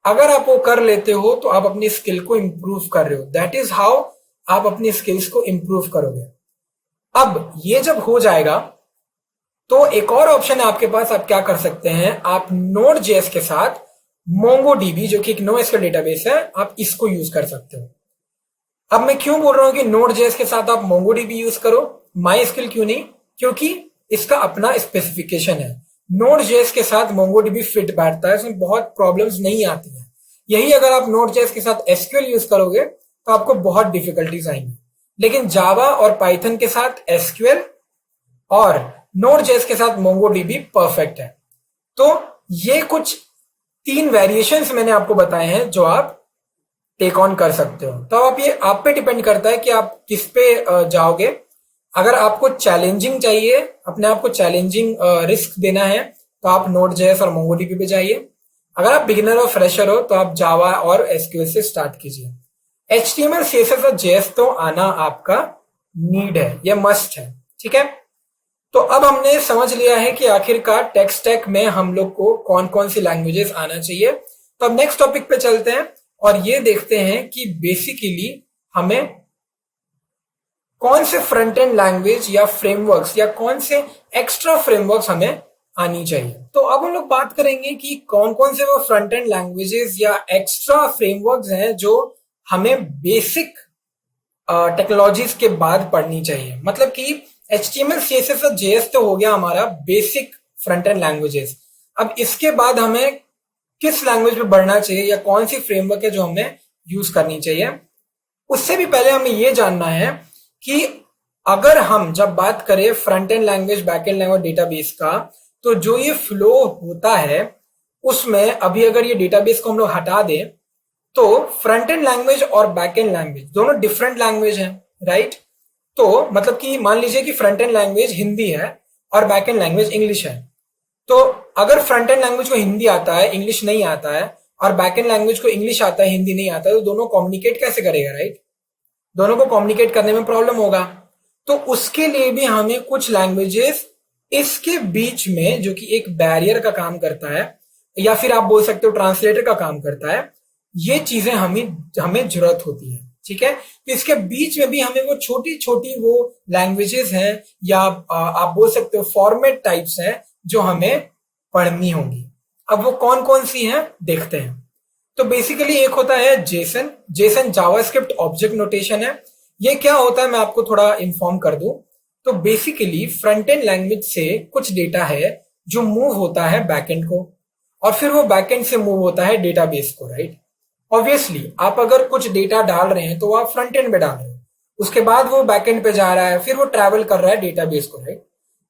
[SPEAKER 1] अगर आप वो कर लेते हो तो आप अपनी स्किल को इंप्रूव कर रहे हो। दैट इज हाउ आप अपनी स्किल्स को इंप्रूव करोगे। अब ये जब हो जाएगा तो एक और ऑप्शन है आपके पास, आप क्या कर सकते हैं, आप Node.js के साथ MongoDB जो कि एक NoSQL डेटाबेस है, आप इसको यूज कर सकते हो। अब मैं क्यों बोल रहा हूं कि Node.js के साथ आप MongoDB यूज करो, MySQL क्यों नहीं, क्योंकि इसका अपना स्पेसिफिकेशन है। Node.js के साथ MongoDB फिट बैठता है, इसमें बहुत प्रॉब्लम्स नहीं आती हैं। यही अगर आप Node.js के साथ SQL यूज करोगे तो आपको बहुत डिफिकल्टीज आएंगी। लेकिन जावा और पाइथन के साथ SQL और Node.js के साथ MongoDB परफेक्ट है। तो ये कुछ 3 वेरिएशंस मैंने आपको बताए हैं जो आप टेक ऑन कर सकते हो। तो अब ये आप पे डिपेंड करता है कि आप किस पे जाओगे। अगर आपको चैलेंजिंग चाहिए, अपने आप को चैलेंजिंग रिस्क देना है, तो आप Node.js और MongoDB पे जाइए। अगर आप बिगिनर और फ्रेशर हो तो आप जावा और SQL से स्टार्ट कीजिए। HTML, CSS और JS तो आना आपका नीड है, ये मस्ट है। ठीक है, तो अब हमने समझ लिया है कि आखिरकार टेक स्टैक में हम लोग को कौन कौन सी लैंग्वेजेस आना चाहिए। तो अब नेक्स्ट टॉपिक पे चलते हैं और ये देखते हैं कि बेसिकली हमें कौन से फ्रंट एंड लैंग्वेज या फ्रेमवर्क्स या कौन से एक्स्ट्रा फ्रेमवर्क्स हमें आनी चाहिए। तो अब हम लोग बात करेंगे कि कौन कौन से वो फ्रंट एंड लैंग्वेजेस या एक्स्ट्रा फ्रेमवर्क्स हैं जो हमें बेसिक टेक्नोलॉजीज के बाद पढ़नी चाहिए। मतलब कि HTML, CSS और JS तो हो गया हमारा बेसिक फ्रंट एंड लैंग्वेजेस। अब इसके बाद हमें किस लैंग्वेज पे बढ़ना चाहिए या कौन सी फ्रेमवर्क है जो हमें यूज करनी चाहिए, उससे भी पहले हमें यह जानना है कि अगर हम जब बात करें front end language, back and language, database का, तो जो ये फ्लो होता है उसमें अभी अगर ये डेटाबेस को हम लोग हटा दें तो फ्रंट एंड लैंग्वेज और बैक एंड लैंग्वेज दोनों डिफरेंट लैंग्वेज हैं, राइट। तो मतलब कि मान लीजिए कि फ्रंट एंड लैंग्वेज हिंदी है और बैक एंड लैंग्वेज इंग्लिश है। तो अगर फ्रंट एंड लैंग्वेज को हिंदी आता है, इंग्लिश नहीं आता है, और बैक एंड लैंग्वेज को इंग्लिश आता है, हिंदी नहीं आता है, तो दोनों कम्युनिकेट कैसे करेगा, राइट। दोनों को कम्युनिकेट करने में प्रॉब्लम होगा। तो उसके लिए भी हमें कुछ लैंग्वेजेस इसके बीच में, जो कि एक बैरियर का काम करता है या फिर आप बोल सकते हो ट्रांसलेटर का काम करता है, ये चीजें हमें जरूरत होती है। ठीक है, तो इसके बीच में भी हमें वो छोटी छोटी वो लैंग्वेजेस हैं या आप बोल सकते हो फॉर्मेट टाइप्स हैं जो हमें पढ़नी होंगी। अब वो कौन कौन सी हैं देखते हैं। तो बेसिकली एक होता है जेसन जावास्क्रिप्ट ऑब्जेक्ट नोटेशन है। ये क्या होता है मैं आपको थोड़ा इन्फॉर्म कर दूं। तो बेसिकली फ्रंट एंड लैंग्वेज से कुछ डेटा है जो मूव होता है बैकएंड को, और फिर वो बैकएंड से मूव होता है डेटाबेस को, राइट। ऑब्वियसली आप अगर कुछ डेटा डाल रहे हैं तो आप फ्रंट एंड में डाल रहे हैं, उसके बाद वो बैक एंड पे जा रहा है, फिर वो ट्रैवल कर रहा है डेटाबेस को, राइट।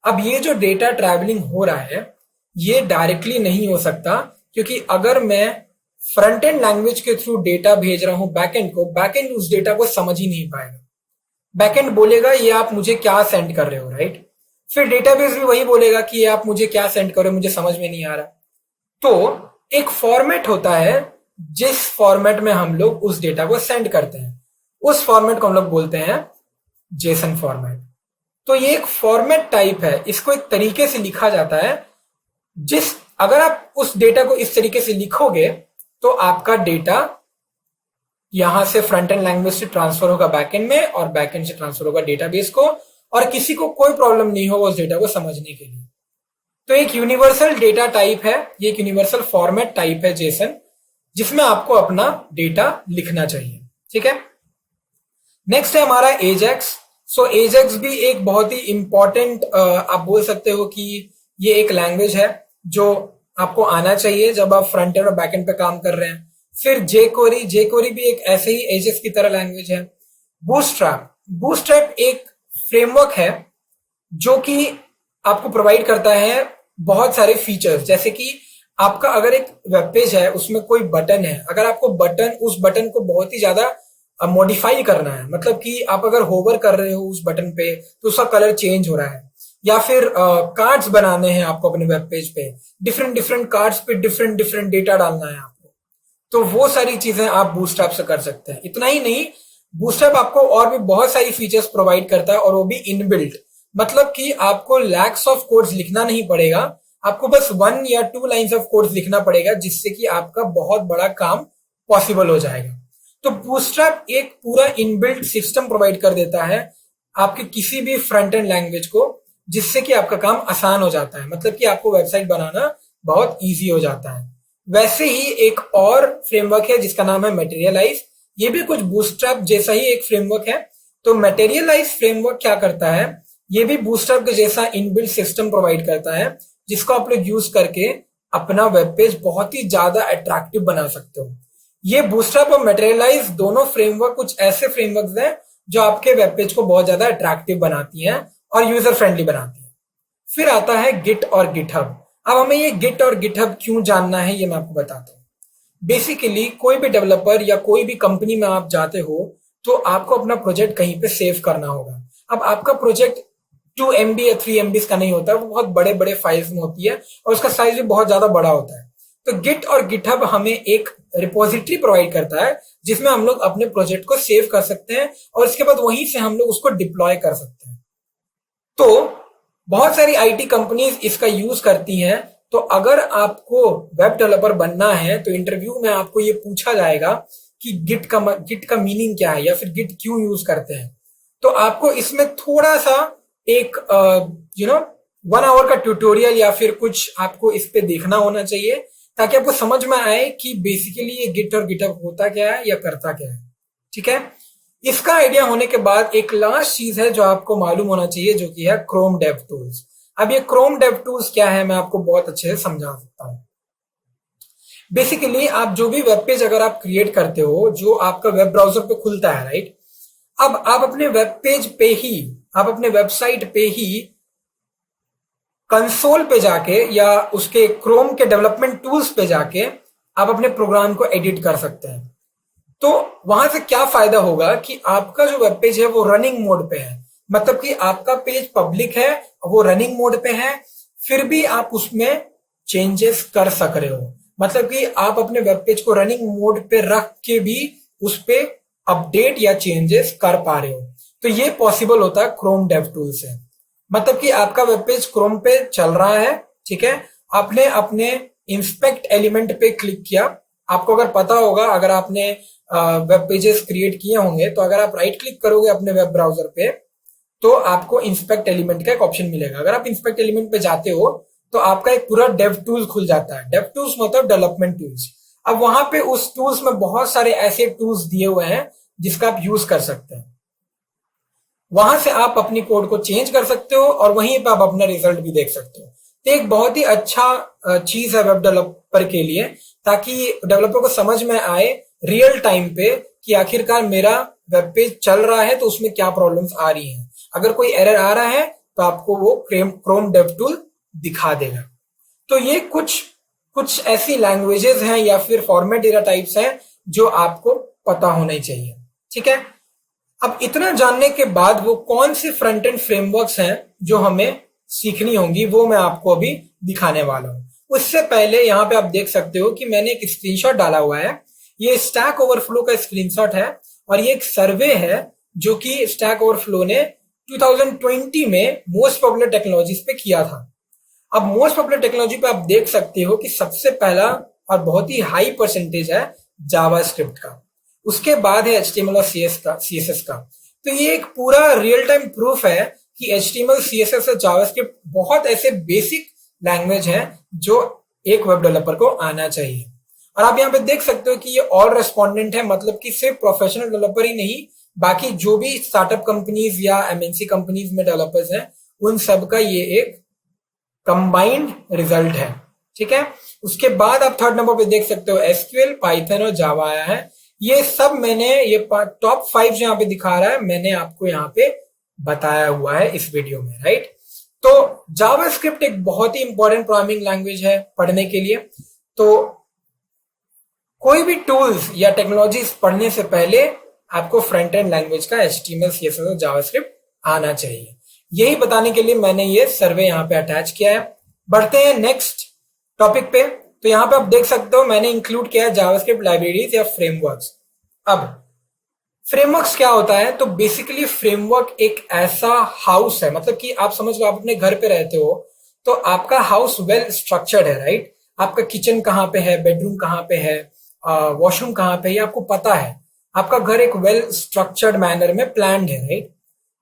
[SPEAKER 1] अब ये जो डेटा ट्रैवलिंग हो रहा है ये डायरेक्टली नहीं हो सकता, क्योंकि अगर मैं फ्रंट एंड लैंग्वेज के थ्रू डेटा भेज रहा हूं बैक एंड को, बैक एंड उस डेटा को समझ ही नहीं पाएगा। बैकएंड बोलेगा ये आप मुझे क्या सेंड कर रहे हो, राइट। फिर डेटाबेस भी वही बोलेगा कि ये आप मुझे क्या सेंड कर रहे हो, मुझे समझ में नहीं आ रहा। तो एक फॉर्मेट होता है जिस फॉर्मेट में हम लोग उस डेटा को सेंड करते हैं, उस फॉर्मेट को हम लोग बोलते हैं जेसन फॉर्मेट। तो ये एक फॉर्मेट टाइप है, इसको एक तरीके से लिखा जाता है जिस अगर आप उस डेटा को इस तरीके से लिखोगे तो आपका डेटा यहां से फ्रंट एंड लैंग्वेज से ट्रांसफर होगा बैकएंड में और बैकएंड से ट्रांसफर होगा डेटाबेस को, और किसी को कोई प्रॉब्लम नहीं होगा उस डेटा को समझने के लिए। तो एक यूनिवर्सल डेटा टाइप है, ये एक यूनिवर्सल फॉर्मेट टाइप है जेसन, जिसमें आपको अपना डेटा लिखना चाहिए, ठीक है। नेक्स्ट है हमारा एजेक्स। सो एजेक्स भी एक बहुत ही इंपॉर्टेंट आप बोल सकते हो कि ये एक लैंग्वेज है जो आपको आना चाहिए जब आप फ्रंट एंड और बैक एंड पे काम कर रहे हैं। फिर जेक्वेरी भी एक ऐसे ही एजेक्स की तरह लैंग्वेज है। बूटस्ट्रैप एक फ्रेमवर्क है जो कि आपको प्रोवाइड करता है बहुत सारे फीचर्स, जैसे कि आपका अगर एक वेब पेज है उसमें कोई बटन है, अगर आपको उस बटन को बहुत ही ज्यादा मॉडिफाई करना है, मतलब कि आप अगर होवर कर रहे हो उस बटन पे तो उसका कलर चेंज हो रहा है, या फिर कार्ड्स बनाने हैं आपको अपने वेब पेज पे, डिफरेंट कार्ड्स पे डिफरेंट डेटा डालना है आपको, तो वो सारी चीजें आप बूटस्ट्रैप से कर सकते हैं। इतना ही नहीं, बूटस्ट्रैप आपको और भी बहुत सारी फीचर्स प्रोवाइड करता है, और वो भी इनबिल्ट, मतलब कि आपको लैक्स ऑफ कोड्स लिखना नहीं पड़ेगा, आपको बस 1 या 2 लाइंस ऑफ कोड्स लिखना पड़ेगा, जिससे कि आपका बहुत बड़ा काम पॉसिबल हो जाएगा। तो बूटस्ट्रैप एक पूरा इनबिल्ट सिस्टम प्रोवाइड कर देता है आपके किसी भी फ्रंट एंड लैंग्वेज को, जिससे कि आपका काम आसान हो जाता है, मतलब कि आपको वेबसाइट बनाना बहुत इजी हो जाता है। वैसे ही एक और फ्रेमवर्क है जिसका नाम है मटेरियलाइज, ये भी कुछ बूटस्ट्रैप जैसा ही एक फ्रेमवर्क है। तो मटेरियलाइज फ्रेमवर्क क्या करता है, ये भी बूटस्ट्रैप के जैसा इनबिल्ट सिस्टम प्रोवाइड करता है, जिसको आप लोग यूज करके अपना वेब पेज बहुत ही ज्यादा अट्रैक्टिव बना सकते हो। ये बूटस्ट्रैप और मटेरियलाइज दोनों फ्रेमवर्क कुछ ऐसे फ्रेमवर्क्स हैं जो आपके वेब पेज को बहुत ज्यादा अट्रैक्टिव बनाती हैं और यूजर फ्रेंडली बनाती हैं। फिर आता है गिट और गिटहब। अब हमें ये गिट और गिटहब क्यों जानना है ये मैं आपको बताता हूँ। बेसिकली कोई भी डेवलपर या कोई भी कंपनी में आप जाते हो तो आपको अपना प्रोजेक्ट कहीं पे सेव करना होगा। अब आपका प्रोजेक्ट 2 MB या 3 MB का नहीं होता, वो बहुत बड़े बड़े फाइल्स में होती है और उसका साइज भी बहुत ज्यादा बड़ा होता है। तो गिट और गिटहब हमें एक रिपोजिटरी प्रोवाइड करता है जिसमें हम लोग अपने प्रोजेक्ट को सेव कर सकते हैं और इसके बाद वहीं से हम लोग उसको डिप्लॉय कर सकते हैं। तो बहुत सारी आईटी कंपनीज इसका यूज करती हैं। तो अगर आपको वेब डेवलपर बनना है तो इंटरव्यू में आपको ये पूछा जाएगा कि गिट का मीनिंग क्या है या फिर गिट क्यों यूज करते हैं। तो आपको इसमें थोड़ा सा एक 1 आवर का ट्यूटोरियल या फिर कुछ आपको इस पे देखना होना चाहिए, ताकि आपको समझ में आए कि बेसिकली ये गिट और गिटहब होता क्या है या करता क्या है, ठीक है। इसका आइडिया होने के बाद एक लास्ट चीज है जो आपको मालूम होना चाहिए, जो कि है क्रोम डेव टूल्स। अब ये क्रोम डेव टूल्स क्या है मैं आपको बहुत अच्छे से समझा सकता हूं। बेसिकली आप जो भी वेब पेज अगर आप क्रिएट करते हो जो आपका वेब ब्राउजर पे खुलता है, राइट, अब आप अपने वेब पेज पे ही, आप अपने वेबसाइट पे ही कंसोल पे जाके या उसके क्रोम के डेवलपमेंट टूल्स पे जाके आप अपने प्रोग्राम को एडिट कर सकते हैं। तो वहां से क्या फायदा होगा कि आपका जो वेब पेज है वो रनिंग मोड पे है, मतलब कि आपका पेज पब्लिक है, वो रनिंग मोड पे है, फिर भी आप उसमें चेंजेस कर सक रहे हो, मतलब कि आप अपने वेब पेज को रनिंग मोड पे रख के भी उस पे अपडेट या चेंजेस कर पा रहे हो। तो ये पॉसिबल होता है क्रोम डेव टूल से। मतलब कि आपका वेब पेज क्रोम पे चल रहा है, ठीक है, आपने अपने इंस्पेक्ट एलिमेंट पे क्लिक किया। आपको अगर पता होगा, अगर आपने वेब पेजेस क्रिएट किए होंगे तो अगर आप राइट क्लिक करोगे अपने वेब ब्राउजर पे तो आपको इंस्पेक्ट एलिमेंट का एक ऑप्शन मिलेगा। अगर आप इंस्पेक्ट एलिमेंट पे जाते हो तो आपका एक पूरा डेव टूल्स खुल जाता है। डेव टूल्स मतलब डेवलपमेंट टूल्स। अब वहां पे उस टूल्स में बहुत सारे ऐसे टूल्स दिए हुए हैं जिसका आप यूज कर सकते हैं। वहां से आप अपनी कोड को चेंज कर सकते हो और वहीं पे आप अपना रिजल्ट भी देख सकते हो। तो एक बहुत ही अच्छा चीज है वेब डेवलपर के लिए, ताकि डेवलपर को समझ में आए रियल टाइम पे कि आखिरकार मेरा वेब पेज चल रहा है तो उसमें क्या प्रॉब्लम्स आ रही हैं। अगर कोई एरर आ रहा है तो आपको वो क्रोम डेव टूल दिखा देगा। तो ये कुछ कुछ ऐसी लैंग्वेजेस हैं या फिर फॉर्मेट डेटा टाइप्स हैं जो आपको पता होने चाहिए। ठीक है, अब इतना जानने के बाद वो कौन सी फ्रंट एंड फ्रेमवर्क्स हैं जो हमें सीखनी होंगी वो मैं आपको अभी दिखाने वाला हूं। उससे पहले यहाँ पे आप देख सकते हो कि मैंने एक स्क्रीनशॉट डाला हुआ है। ये स्टैक ओवरफ्लो का स्क्रीनशॉट है और ये एक सर्वे है जो कि स्टैक ओवरफ्लो ने 2020 में मोस्ट पॉपुलर टेक्नोलॉजीज पे किया था। अब मोस्ट पॉपुलर टेक्नोलॉजी पे आप देख सकते हो कि सबसे पहला और बहुत ही हाई परसेंटेज है जावास्क्रिप्ट का, उसके बाद है HTML और CSS का। तो ये एक पूरा रियल टाइम प्रूफ है कि HTML, CSS और जावास्क्रिप्ट बहुत ऐसे बेसिक लैंग्वेज हैं जो एक वेब डेवलपर को आना चाहिए। और आप यहाँ पे देख सकते हो कि ये ऑल रेस्पोंडेंट है, मतलब कि सिर्फ प्रोफेशनल डेवलपर ही नहीं, बाकी जो भी स्टार्टअप कंपनीज या MNC कंपनीज में डेवलपर्स हैं उन सब का ये एक कंबाइंड रिजल्ट है। ठीक है, उसके बाद आप थर्ड नंबर पे देख सकते हो SQL, पाइथन और जावा आया है। ये सब मैंने ये टॉप 5 जो यहाँ पे दिखा रहा है मैंने आपको यहाँ पे बताया हुआ है इस वीडियो में, राइट। तो जावास्क्रिप्ट एक बहुत ही इंपॉर्टेंट प्रोग्रामिंग लैंग्वेज है पढ़ने के लिए। तो कोई भी टूल्स या टेक्नोलॉजीज पढ़ने से पहले आपको फ्रंट एंड लैंग्वेज का HTML, CSS और जावास्क्रिप्ट आना चाहिए। यही बताने के लिए मैंने ये सर्वे यहाँ पे अटैच किया है। बढ़ते हैं नेक्स्ट टॉपिक पे। तो यहाँ पे आप देख सकते हो मैंने इंक्लूड किया है जावास्क्रिप्ट लाइब्रेरीज या फ्रेमवर्क्स। अब फ्रेमवर्क्स क्या होता है? तो बेसिकली फ्रेमवर्क एक ऐसा हाउस है, मतलब कि आप समझ लो आप अपने घर पे रहते हो तो आपका हाउस वेल स्ट्रक्चर्ड है, राइट। आपका किचन कहाँ पे है, बेडरूम कहाँ पे है, वॉशरूम कहाँ पे है, ये आपको पता है। आपका घर एक वेल स्ट्रक्चर्ड मैनर में प्लान्ड है, राइट।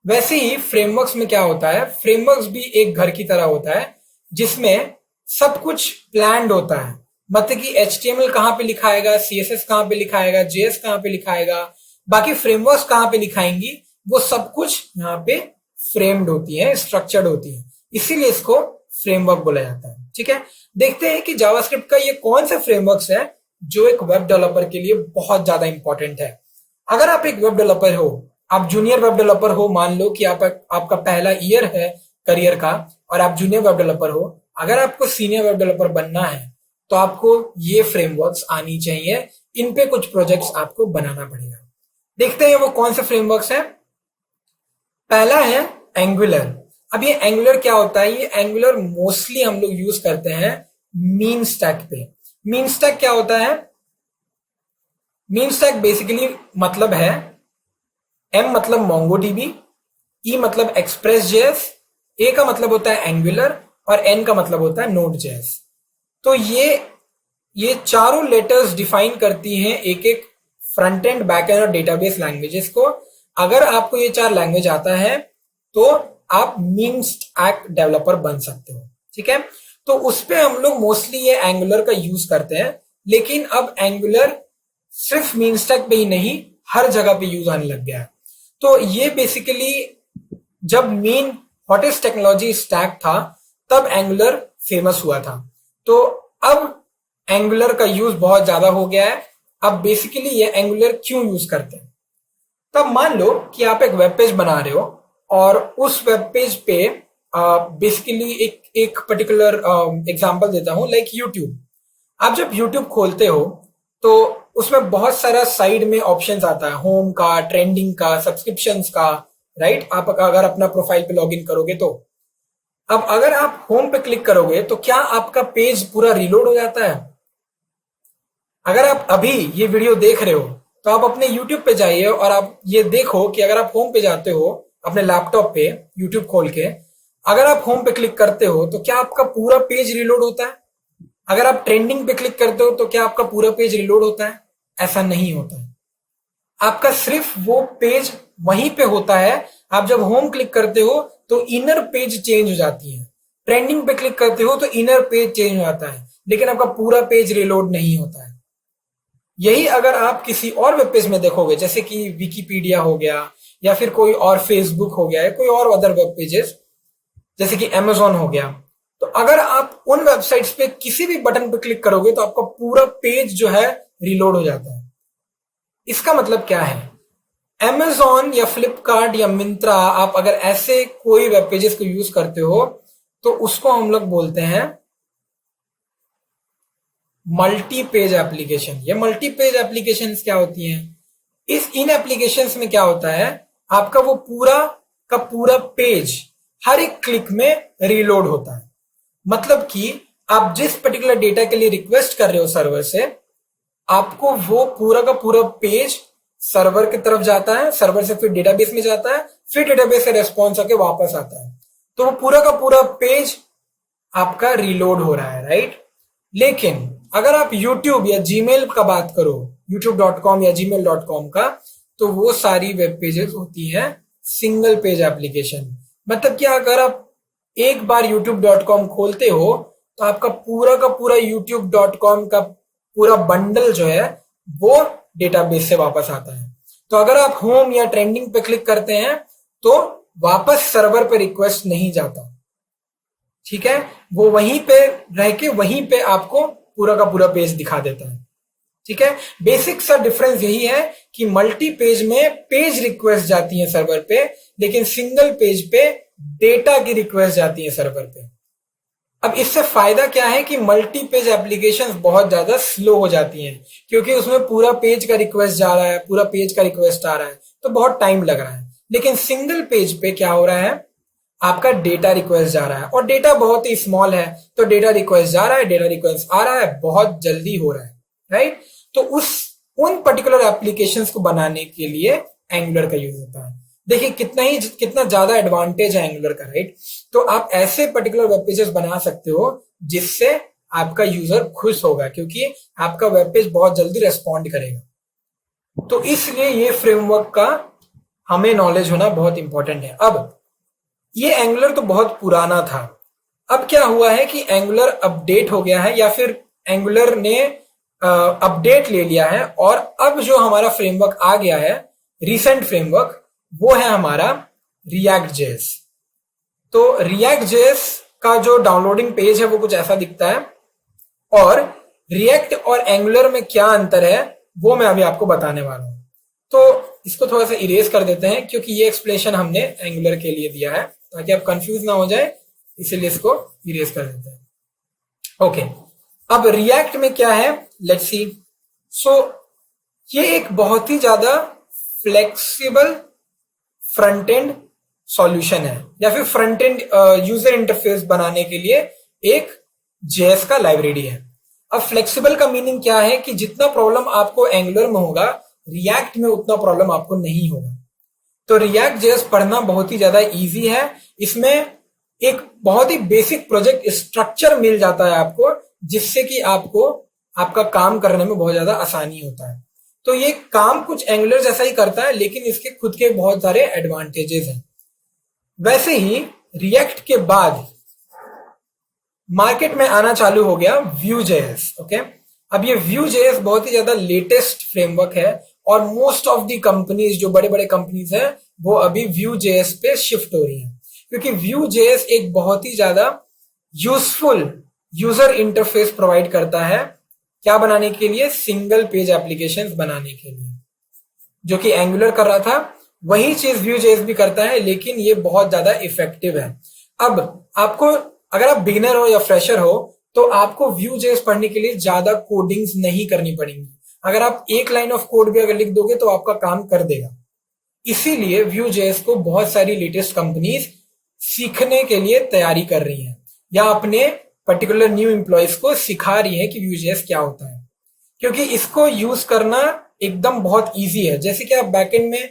[SPEAKER 1] वैसे ही फ्रेमवर्क्स में क्या होता है, फ्रेमवर्क्स भी एक घर की तरह होता है जिसमें सब कुछ प्लान्ड होता है। मतलब कि HTML कहाँ पे लिखाएगा, CSS कहाँ पे लिखाएगा, JS कहाँ पे लिखाएगा, बाकी फ्रेमवर्क्स कहाँ पे लिखाएंगी, वो सब कुछ यहाँ पे फ्रेम्ड होती है, स्ट्रक्चर्ड होती है, इसीलिए इसको फ्रेमवर्क बोला जाता है। ठीक है, देखते हैं कि जावास्क्रिप्ट का ये कौन से फ्रेमवर्क्स है जो एक वेब डेवलपर के लिए बहुत ज्यादा इंपॉर्टेंट है। अगर आप एक वेब डेवलपर हो, आप जूनियर वेब डेवलपर हो, मान लो कि आपका पहला ईयर है करियर का और आप जूनियर वेब डेवलपर हो, अगर आपको सीनियर वेब डेवलपर बनना है तो आपको ये फ्रेमवर्क्स आनी चाहिए। इन पे कुछ प्रोजेक्ट्स आपको बनाना पड़ेगा। देखते हैं वो कौन से फ्रेमवर्क्स हैं। पहला है एंगुलर। अब ये एंगुलर क्या होता है? ये एंगुलर मोस्टली हम लोग यूज करते हैं मीन स्टैक पे। मीन स्टैक क्या होता है? मीन स्टैक बेसिकली मतलब है M मतलब मोंगोडीबी, E मतलब एक्सप्रेस जेएस, A का मतलब होता है एंगुलर और N का मतलब होता है नोड जेएस। तो ये चारों लेटर्स डिफाइन करती हैं एक एक फ्रंट एंड, बैक एंड और डेटाबेस लैंग्वेजेस को। अगर आपको ये 4 लैंग्वेज आता है तो आप मीन स्टैक डेवलपर बन सकते हो। ठीक है, तो उस पे हम लोग मोस्टली ये एंगुलर का यूज करते हैं, लेकिन अब एंगुलर सिर्फ मीन स्टैक पे ही नहीं हर जगह पे यूज आने लग गया है। तो ये बेसिकली जब मीन हॉटेस्ट टेक्नोलॉजी स्टैक था तब एंगुलर फेमस हुआ था। तो अब एंगुलर का यूज बहुत ज्यादा हो गया है। अब बेसिकली ये एंगुलर क्यों यूज करते हैं? तब मान लो कि आप एक वेब पेज बना रहे हो और उस वेब पेज पे बेसिकली एक पर्टिकुलर एग्जांपल देता हूं, लाइक यूट्यूब। आप जब यूट्यूब खोलते हो तो उसमें बहुत सारा साइड में ऑप्शंस आता है, होम का, ट्रेंडिंग का, सब्सक्रिप्शंस का, राइट। आप अगर अपना प्रोफाइल पे लॉगिन करोगे तो अब अगर आप होम पे क्लिक करोगे तो क्या आपका पेज पूरा रिलोड हो जाता है? अगर आप अभी ये वीडियो देख रहे हो तो आप अपने YouTube पे जाइए और आप ये देखो कि अगर आप होम पे जाते हो अपने लैपटॉप पे YouTube खोल के, अगर आप होम पे क्लिक करते हो तो क्या आपका पूरा पेज रिलोड होता है? अगर आप ट्रेंडिंग पे क्लिक करते हो तो क्या आपका पूरा पेज रिलोड होता है? ऐसा नहीं होता है। आपका सिर्फ वो पेज वहीं पे होता है। आप जब होम क्लिक करते हो तो इनर पेज चेंज हो जाती है, ट्रेंडिंग पे क्लिक करते हो तो इनर पेज चेंज हो जाता है, लेकिन आपका पूरा पेज रिलोड नहीं होता है। यही अगर आप किसी और वेब पेज में देखोगे, जैसे कि विकिपीडिया हो गया या फिर कोई और फेसबुक हो गया या कोई और अदर वेब पेजेस जैसे कि अमेजोन हो गया, तो अगर आप उन वेबसाइट्स पे किसी भी बटन पे क्लिक करोगे तो आपका पूरा पेज जो है रिलोड हो जाता है। इसका मतलब क्या है? Amazon या फ्लिपकार्ट या मिंत्रा, आप अगर ऐसे कोई वेब पेजेस को यूज करते हो तो उसको हम लोग बोलते हैं मल्टी पेज एप्लीकेशन। ये मल्टी पेज एप्लीकेशन क्या होती हैं? इन एप्लीकेशंस में क्या होता है, आपका वो पूरा का पूरा पेज हर एक क्लिक में रीलोड होता है। मतलब कि आप जिस पर्टिकुलर डेटा के लिए रिक्वेस्ट कर रहे हो सर्वर से, आपको वो पूरा का पूरा पेज सर्वर की तरफ जाता है, सर्वर से फिर डेटाबेस में जाता है, फिर डेटाबेस से रेस्पॉन्स आके वापस आता है। तो वो पूरा का पूरा पेज आपका रीलोड हो रहा है, राइट? लेकिन अगर आप YouTube या जीमेल का बात करो, youtube.com या gmail.com का, तो वो सारी वेब पेजेस होती है सिंगल पेज एप्लीकेशन। मतलब कि अगर आप एक बार youtube.com खोलते हो तो आपका पूरा का पूरा youtube.com का पूरा बंडल जो है वो डेटाबेस से वापस आता है। तो अगर आप होम या ट्रेंडिंग पे क्लिक करते हैं तो वापस सर्वर पे रिक्वेस्ट नहीं जाता, ठीक है? वो वहीं पे रह के वहीं पे आपको पूरा का पूरा पेज दिखा देता है, ठीक है? बेसिक सा डिफरेंस यही है कि मल्टी पेज में पेज रिक्वेस्ट जाती है सर्वर पे, लेकिन सिंगल पेज पे डेटा की रिक्वेस्ट जाती है सर्वर पे। अब इससे फायदा क्या है कि मल्टी पेज एप्लीकेशंस बहुत ज्यादा स्लो हो जाती हैं, क्योंकि उसमें पूरा पेज का रिक्वेस्ट जा रहा है, पूरा पेज का रिक्वेस्ट आ रहा है, तो बहुत टाइम लग रहा है। लेकिन सिंगल पेज पे क्या हो रहा है, आपका डेटा रिक्वेस्ट जा रहा है और डेटा बहुत ही स्मॉल है, तो डेटा रिक्वेस्ट जा रहा है, डेटा रिक्वेस्ट आ रहा है, बहुत जल्दी हो रहा है, राइट? तो उन पर्टिकुलर एप्लीकेशंस को बनाने के लिए एंगुलर का यूज होता है। देखिए कितना ज्यादा एडवांटेज है एंगुलर का, राइट? तो आप ऐसे पर्टिकुलर वेब पेजेस बना सकते हो जिससे आपका यूजर खुश होगा, क्योंकि आपका वेब पेज बहुत जल्दी रेस्पॉन्ड करेगा। तो इसलिए ये फ्रेमवर्क का हमें नॉलेज होना बहुत इंपॉर्टेंट है। अब ये एंगुलर तो बहुत पुराना था, अब क्या हुआ है कि एंगुलर अपडेट हो गया है, या फिर एंगुलर ने अपडेट ले लिया है, और अब जो हमारा फ्रेमवर्क आ गया है, रिसेंट फ्रेमवर्क, वो है हमारा रिएक्ट जेएस। तो रिएक्ट जेएस का जो डाउनलोडिंग पेज है वो कुछ ऐसा दिखता है, और रिएक्ट और एंगुलर में क्या अंतर है वो मैं अभी आपको बताने वाला हूं। तो इसको थोड़ा सा इरेज कर देते हैं, क्योंकि ये एक्सप्लेनेशन हमने एंगुलर के लिए दिया है, ताकि आप कंफ्यूज ना हो जाए, इसीलिए इसको इरेज कर देते हैं। ओके, अब रिएक्ट में क्या है, लेट्स सी। सो ये एक बहुत ही ज्यादा फ्लेक्सिबल फ्रंट एंड सॉल्यूशन है, या फिर फ्रंट एंड यूजर इंटरफेस बनाने के लिए एक जेएस का लाइब्रेरी है। अब फ्लेक्सिबल का मीनिंग क्या है कि जितना प्रॉब्लम आपको एंगुलर में होगा, रिएक्ट में उतना प्रॉब्लम आपको नहीं होगा। तो रिएक्ट जेएस पढ़ना बहुत ही ज्यादा इजी है। इसमें एक बहुत ही बेसिक प्रोजेक्ट स्ट्रक्चर मिल जाता है आपको, जिससे कि आपको आपका काम करने में बहुत ज्यादा आसानी होता है। तो ये काम कुछ एंगुलर जैसा ही करता है, लेकिन इसके खुद के बहुत सारे एडवांटेजेस हैं। वैसे ही रिएक्ट के बाद मार्केट में आना चालू हो गया Vue.js। ओके, अब ये Vue.js बहुत ही ज्यादा लेटेस्ट फ्रेमवर्क है, और मोस्ट ऑफ दी कंपनीज, जो बड़े बड़े कंपनीज हैं, वो अभी Vue.js पे शिफ्ट हो रही हैं, क्योंकि Vue.js एक बहुत ही ज्यादा यूजफुल यूजर इंटरफेस प्रोवाइड करता है। क्या बनाने के लिए? सिंगल पेज एप्लीकेशंस बनाने के लिए। जो कि एंगुलर कर रहा था वही चीज Vue.js भी करता है, लेकिन ये बहुत ज्यादा इफेक्टिव है। अब आपको, अगर आप बिगिनर हो या फ्रेशर हो, तो आपको Vue.js पढ़ने के लिए ज्यादा कोडिंग्स नहीं करनी पड़ेंगी। अगर आप एक लाइन ऑफ कोड भी अगर लिख दोगे तो आपका काम कर देगा। इसीलिए Vue.js को बहुत सारी लेटेस्ट कंपनीज सीखने के लिए तैयारी कर रही हैं, या अपने पर्टिकुलर न्यू एम्प्लॉयज को सिखा रही है कि Vue.js क्या होता है, क्योंकि इसको यूज करना एकदम बहुत इजी है। जैसे कि आप बैकएंड में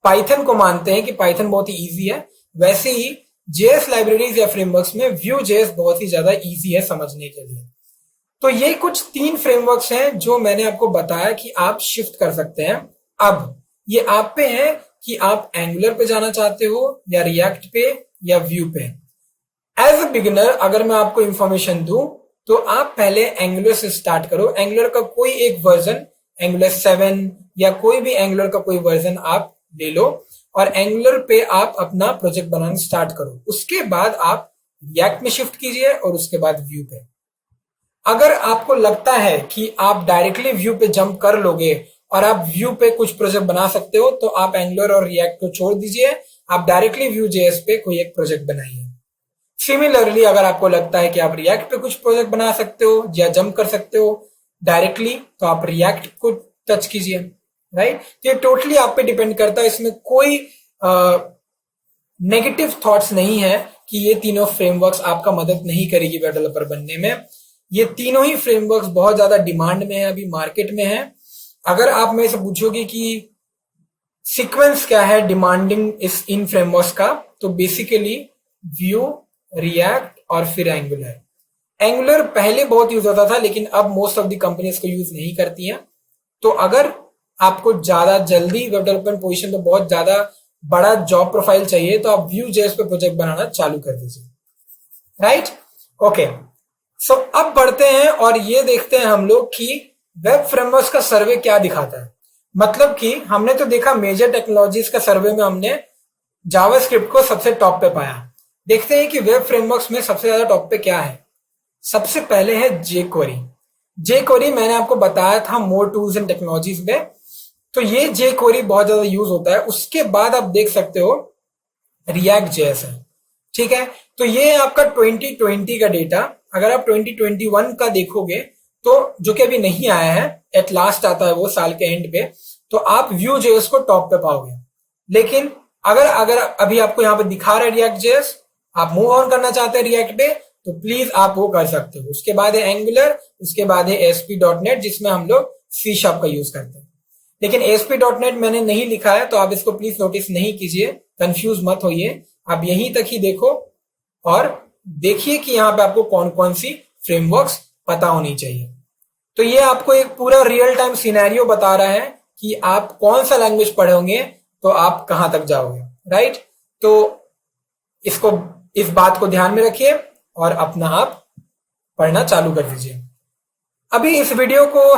[SPEAKER 1] पाइथन को मानते हैं कि पाइथन बहुत ही इजी है, वैसे ही जेएस लाइब्रेरीज या फ्रेमवर्क्स में Vue.js बहुत ही ज्यादा इजी है समझने के लिए। तो ये कुछ 3 फ्रेमवर्क्स हैं जो मैंने आपको बताया कि आप शिफ्ट कर सकते हैं। अब ये आप पे है कि आप एंगुलर पे जाना चाहते हो, या रिएक्ट पे, या Vue पे। एज अ बिगिनर अगर मैं आपको इंफॉर्मेशन दूं, तो आप पहले एंगुलर से स्टार्ट करो। एंगुलर का कोई एक वर्जन, एंगुलर 7 या कोई भी एंगुलर का कोई वर्जन आप ले लो, और एंगुलर पे आप अपना प्रोजेक्ट बनाना स्टार्ट करो। उसके बाद आप रिएक्ट में शिफ्ट कीजिए, और उसके बाद Vue पे। अगर आपको लगता है कि आप डायरेक्टली Vue पे जंप कर लोगे और आप व्यू पे कुछ प्रोजेक्ट बना सकते हो, तो आप एंगुलर और रिएक्ट को छोड़ दीजिए, आप डायरेक्टली व्यू जेएस पे कोई एक प्रोजेक्ट बनाइए। सिमिलरली अगर आपको लगता है कि आप रिएक्ट पे कुछ प्रोजेक्ट बना सकते हो या जंप कर सकते हो डायरेक्टली, तो आप रिएक्ट को टच कीजिए, राइट। ये टोटली आप पे डिपेंड करता है, इसमें कोई नेगेटिव थॉट्स नहीं है कि ये तीनों फ्रेमवर्क्स आपका मदद नहीं करेगी वेब डेवलपर बनने में। ये तीनों ही फ्रेमवर्क्स बहुत ज्यादा डिमांड में है, अभी मार्केट में है। अगर आप मेरे से पूछोगे कि सीक्वेंस क्या है डिमांडिंग इस इन फ्रेमवर्क्स का, तो बेसिकली व्यू, रिएक्ट और फिर एंगुलर। एंगुलर पहले बहुत यूज होता था, लेकिन अब मोस्ट ऑफ द कंपनीज को यूज नहीं करती हैं। तो अगर आपको ज्यादा जल्दी वेब डेवलपमेंट पोजीशन पे बहुत ज्यादा बड़ा जॉब प्रोफाइल चाहिए, तो आप व्यू जेएस पे प्रोजेक्ट बनाना चालू कर दीजिए, राइट। ओके, सो अब बढ़ते हैं और ये देखते हैं हम लोग कि वेब फ्रेमवर्क्स का सर्वे क्या दिखाता है। मतलब कि हमने तो देखा मेजर टेक्नोलॉजीज का सर्वे में हमने जावास्क्रिप्ट को सबसे टॉप पे पाया। देखते हैं कि वेब फ्रेमवर्क्स में सबसे ज्यादा टॉप पे क्या है। सबसे पहले है jQuery। jQuery मैंने आपको बताया था मोर टूल्स एंड टेक्नोलॉजीज में, तो ये jQuery बहुत ज्यादा यूज होता है। उसके बाद आप देख सकते हो रिएक्ट जेएस है, ठीक है। तो ये आपका 2020 का डेटा। अगर आप 2021 का देखोगे तो जो कि अभी नहीं आया है, एट लास्ट आता है वो साल के एंड पे, तो आप व्यू जेएस को टॉप पे पाओगे। लेकिन अगर अगर अभी आपको यहाँ पे दिखा रहा है रिएक्ट जेएस, आप मूव ऑन करना चाहते हैं रिएक्ट पे, तो प्लीज आप वो कर सकते हो। उसके बाद है एंगुलर, उसके बाद है ASP.NET जिसमें हम लोग C# का यूज करते हैं। लेकिन ASP.NET मैंने नहीं लिखा है, तो आप इसको प्लीज नोटिस नहीं कीजिए, कंफ्यूज मत होइए। आप यहीं तक ही देखो और देखिए कि यहाँ पे आपको कौन कौन सी फ्रेमवर्क्स पता होनी चाहिए। तो ये आपको एक पूरा रियल टाइम सिनेरियो बता रहा है कि आप कौन सा लैंग्वेज पढ़ोगे तो आप कहां तक जाओगे, राइट। तो इसको, इस बात को ध्यान में रखिए और अपना आप पढ़ना चालू कर दीजिए। अभी इस वीडियो को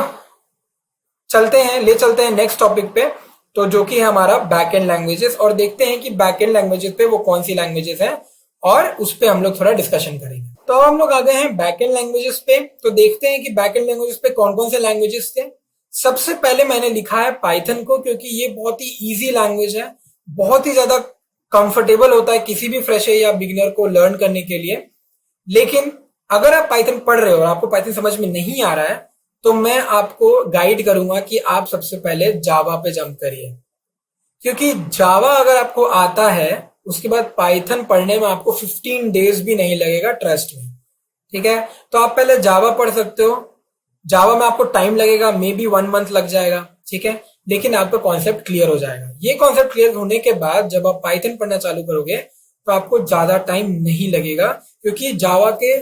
[SPEAKER 1] ले चलते हैं नेक्स्ट टॉपिक पे, तो जो कि है हमारा बैकएंड लैंग्वेजेस, और देखते हैं कि बैकएंड लैंग्वेजेस पे वो कौन सी लैंग्वेजेस हैं और उस पे हम लोग थोड़ा डिस्कशन करेंगे। तो अब हम लोग आ गए हैं बैकएंड लैंग्वेजेस पे, तो देखते हैं कि बैकएंड लैंग्वेजेस पे कौन कौन से लैंग्वेजेस थे। सबसे पहले मैंने लिखा है पाइथन को, क्योंकि ये बहुत ही इजी लैंग्वेज है, बहुत ही ज्यादा कंफर्टेबल होता है किसी भी फ्रेशर या बिगिनर को लर्न करने के लिए। लेकिन अगर आप पाइथन पढ़ रहे हो और आपको पाइथन समझ में नहीं आ रहा है, तो मैं आपको गाइड करूंगा कि आप सबसे पहले जावा पे जंप करिए, क्योंकि जावा अगर आपको आता है उसके बाद पाइथन पढ़ने में आपको 15 डेज भी नहीं लगेगा, ट्रस्ट में, ठीक है। तो आप पहले जावा पढ़ सकते हो। जावा में आपको टाइम लगेगा, मे बी 1 मंथ लग जाएगा, ठीक है, लेकिन आपका कॉन्सेप्ट क्लियर हो जाएगा। ये कॉन्सेप्ट क्लियर होने के बाद जब आप पाइथन पढ़ना चालू करोगे तो आपको ज्यादा टाइम नहीं लगेगा, क्योंकि जावा के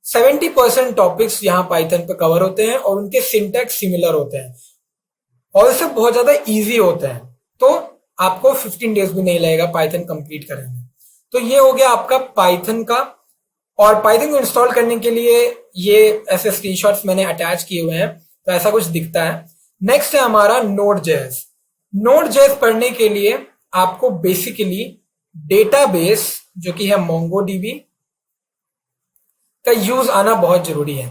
[SPEAKER 1] 70% टॉपिक्स यहाँ पाइथन पे कवर होते हैं और उनके सिंटैक्स सिमिलर होते हैं और सब बहुत ज्यादा इजी होते हैं। तो आपको 15 डेज भी नहीं लगेगा पाइथन कंप्लीट करने में। तो ये हो गया आपका पाइथन का। और पाइथन को इंस्टॉल करने के लिए ये ऐसे स्क्रीनशॉट्स मैंने अटैच किए हुए हैं, तो ऐसा कुछ दिखता है। नेक्स्ट है हमारा Node.js। Node.js पढ़ने के लिए आपको बेसिकली डेटाबेस जो कि है MongoDB का यूज आना बहुत जरूरी है।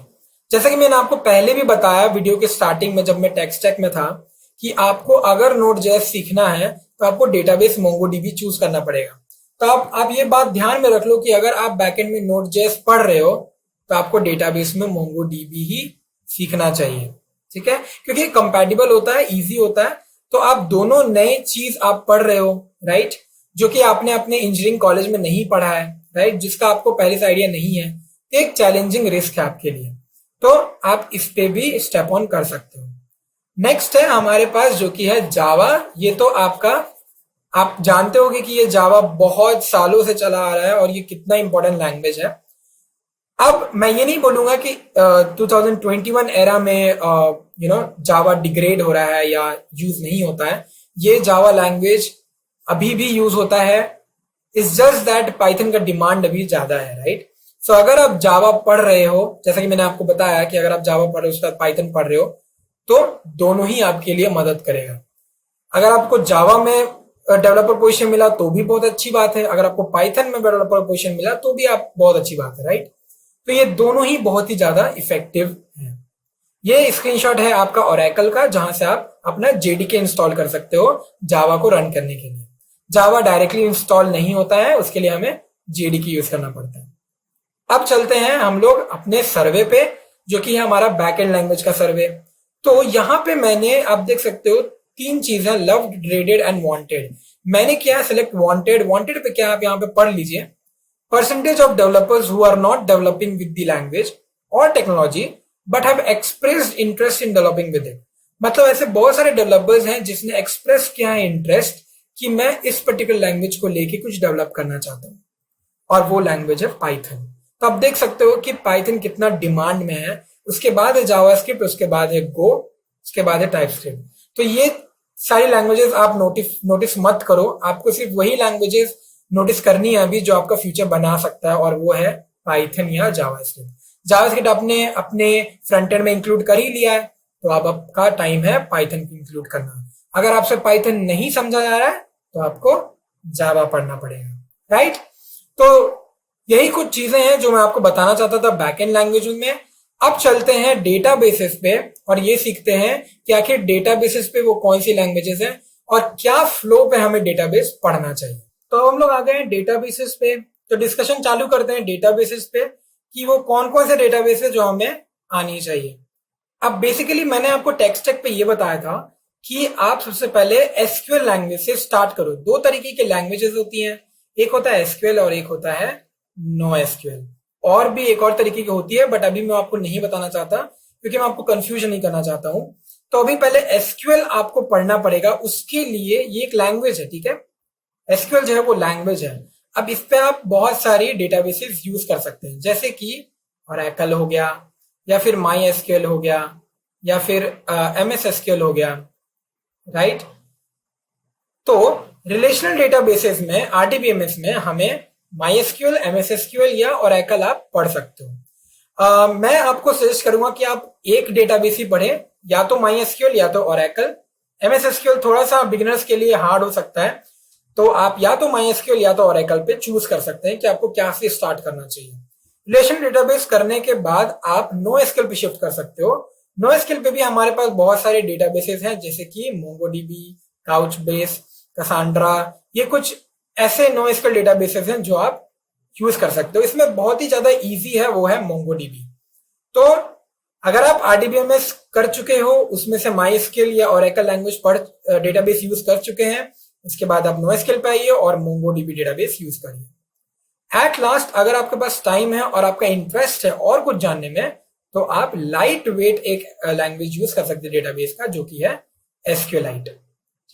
[SPEAKER 1] जैसा कि मैंने आपको पहले भी बताया वीडियो के स्टार्टिंग में जब मैं टेक स्टैक में था, कि आपको अगर Node.js सीखना है तो आपको डेटाबेस MongoDB चूज करना पड़ेगा। तो आप ये बात ध्यान में रख लो कि अगर आप बैकएंड में Node.js पढ़ रहे हो तो आपको डेटाबेस में MongoDB ही सीखना चाहिए, ठीक है, क्योंकि कंपैटिबल होता है, इजी होता है। तो आप दोनों नए चीज आप पढ़ रहे हो, राइट, जो कि आपने अपने इंजीनियरिंग कॉलेज में नहीं पढ़ा है, राइट, जिसका आपको पहले से आइडिया नहीं है। एक चैलेंजिंग रिस्क है आपके लिए, तो आप इस पे भी स्टेप ऑन कर सकते हो। नेक्स्ट है हमारे पास जो कि है जावा। ये तो आप जानते होंगे कि ये जावा बहुत सालों से चला आ रहा है और ये कितना इंपॉर्टेंट लैंग्वेज है। अब मैं ये नहीं बोलूंगा कि 2021 एरा में जावा डिग्रेड हो रहा है या यूज नहीं होता है। ये जावा लैंग्वेज अभी भी यूज होता है, इट्स जस्ट दैट पाइथन का डिमांड अभी ज्यादा है, राइट। सो अगर आप जावा पढ़ रहे हो, जैसा कि मैंने आपको बताया कि अगर आप जावा पढ़ रहे हो उसके बाद पाइथन पढ़ रहे हो, तो दोनों ही आपके लिए मदद करेगा। अगर आपको जावा में डेवलपर पोजीशन मिला तो भी बहुत अच्छी बात है, अगर आपको पाइथन में डेवलपर पोजीशन मिला तो भी आप बहुत अच्छी बात है, राइट। तो ये दोनों ही बहुत ही ज्यादा इफेक्टिव है। ये स्क्रीनशॉट है आपका ओरेकल का, जहां से आप अपना जेडीके इंस्टॉल कर सकते हो जावा को रन करने के लिए। जावा डायरेक्टली इंस्टॉल नहीं होता है, उसके लिए हमें जेडीके यूज करना पड़ता है। अब चलते हैं हम लोग अपने सर्वे पे, जो कि है हमारा बैकएंड लैंग्वेज का सर्वे। तो यहां पे मैंने, आप देख सकते हो, तीन चीजें, लव्ड, ग्रेडेड एंड वांटेड। मैंने किया सिलेक्ट वांटेड। वांटेड पे क्या, आप यहां पे पढ़ लीजिए, percentage of developers who are not developing with the language और technology but have expressed interest in developing with it. मतलब ऐसे बहुत सारे डेवलपर्स हैं जिसने एक्सप्रेस किया है इंटरेस्ट कि मैं इस पर्टिकुलर लैंग्वेज को लेके कुछ डेवलप करना चाहता हूं, और वो लैंग्वेज है पाइथन। तो आप देख सकते हो कि पाइथन कितना डिमांड में है। उसके बाद है जावास्क्रिप्ट, उसके बाद है गो, उसके बाद है टाइपस्क्रिप्ट। तो ये सारी लैंग्वेजेस आप नोटिस मत करो, आपको सिर्फ वही लैंग्वेजेस नोटिस करनी है अभी जो आपका फ्यूचर बना सकता है, और वो है पाइथन या जावास्क्रिप्ट। जावास्क्रिप्ट आपने अपने फ्रंट एंड में इंक्लूड कर ही लिया है, तो अब आपका टाइम है पाइथन को इंक्लूड करना। अगर आपसे पाइथन नहीं समझा जा रहा है तो आपको जावा पढ़ना पड़ेगा, राइट। तो यही कुछ चीजें हैं जो मैं आपको बताना चाहता था बैकएंड लैंग्वेज में। अब चलते हैं डेटाबेसेस पे और ये सीखते हैं कि आखिर डेटाबेसेस पे वो कौन सी लैंग्वेजेस हैं और क्या फ्लो पे हमें डेटाबेस पढ़ना चाहिए। तो हम लोग आ गए हैं डेटाबेसेस पे, तो डिस्कशन चालू करते हैं डेटाबेसेस पे कि वो कौन कौन से डेटाबेस है जो हमें आनी चाहिए। अब बेसिकली मैंने आपको टेक्स्ट पे ये बताया था कि आप सबसे पहले एसक्यूएल लैंग्वेज से स्टार्ट करो। दो तरीके की लैंग्वेजेस होती हैं, एक होता है एसक्यूएल और एक होता है नो एसक्यूएल। और भी एक और तरीके की होती है, बट अभी मैं आपको नहीं बताना चाहता क्योंकि मैं आपको कंफ्यूजन नहीं करना चाहता हूं। तो अभी पहले एसक्यूएल आपको पढ़ना पड़ेगा, उसके लिए ये एक लैंग्वेज है, ठीक है। एसक्यूएल जो है वो लैंग्वेज है। अब इस पे आप बहुत सारी डेटाबेसेस यूज कर सकते हैं, जैसे कि ओरेकल हो गया, या फिर माई एसक्यूएल हो गया, या फिर एमएस एसक्यूएल हो गया, राइट। तो रिलेशनल डेटाबेसेस में, आरडीबीएमएस में हमें MySQL, MS SQL या ओरेकल आप पढ़ सकते हो। मैं आपको सजेस्ट करूंगा कि आप एक डेटाबेस ही पढ़ें, या तो MySQL या तो ओरेकल। MS SQL थोड़ा सा बिगिनर्स के लिए हार्ड हो सकता है, तो आप या तो MySQL या तो ओरेकल पे चूज कर सकते हैं कि आपको क्या से स्टार्ट करना चाहिए। रिलेशनल डेटाबेस करने के बाद आप NoSQL पे शिफ्ट कर सकते हो। NoSQL पे भी हमारे पास बहुत सारे डेटाबेसेस हैं, जैसे कि MongoDB, काउचबेस, कसांड्रा। ये कुछ ऐसे NoSQL डेटाबेसेस हैं जो आप यूज कर सकते हो। इसमें बहुत ही ज्यादा इजी है, वो है MongoDB। तो अगर आप RDBMS कर चुके हो, उसमें से MySQL या ओरेकल लैंग्वेज पढ़ डेटाबेस यूज कर चुके हैं, उसके बाद आप NoSQL पे आइए और MongoDB डेटाबेस यूज करिए। एट लास्ट, अगर आपके पास टाइम है और आपका इंटरेस्ट है और कुछ जानने में, तो आप लाइट वेट एक लैंग्वेज यूज कर सकते हैं डेटाबेस का, जो कि है SQLite,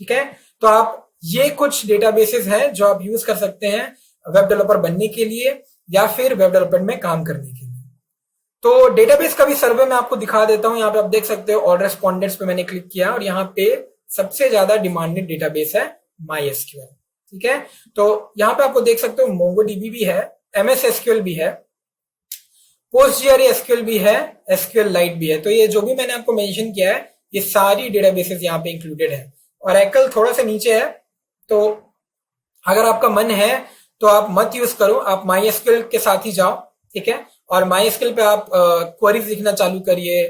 [SPEAKER 1] ठीक है। तो आप, ये कुछ डेटाबेसेस हैं जो आप यूज कर सकते हैं वेब डेवलपर बनने के लिए या फिर वेब डेवलपमेंट में काम करने के लिए। तो डेटाबेस का भी सर्वे मैं आपको दिखा देता हूं। यहाँ पे आप देख सकते हो, ऑल रेस्पोंडेंट्स पे मैंने क्लिक किया और यहाँ पे सबसे ज्यादा डिमांडेड डेटाबेस है MySQL, ठीक है। तो यहाँ पे आपको देख सकते हो MongoDB भी है, MS SQL भी है, PostgreSQL SQL भी है, SQLite भी है। तो ये जो भी मैंने आपको मेंशन किया है, ये सारी डेटाबेसेस यहाँ पे इंक्लूडेड है। ओरेकल थोड़ा सा नीचे है, तो अगर आपका मन है तो आप मत यूज करो, आप MySQL के साथ ही जाओ, ठीक है। और MySQL पे आप क्वेरीज लिखना चालू करिए,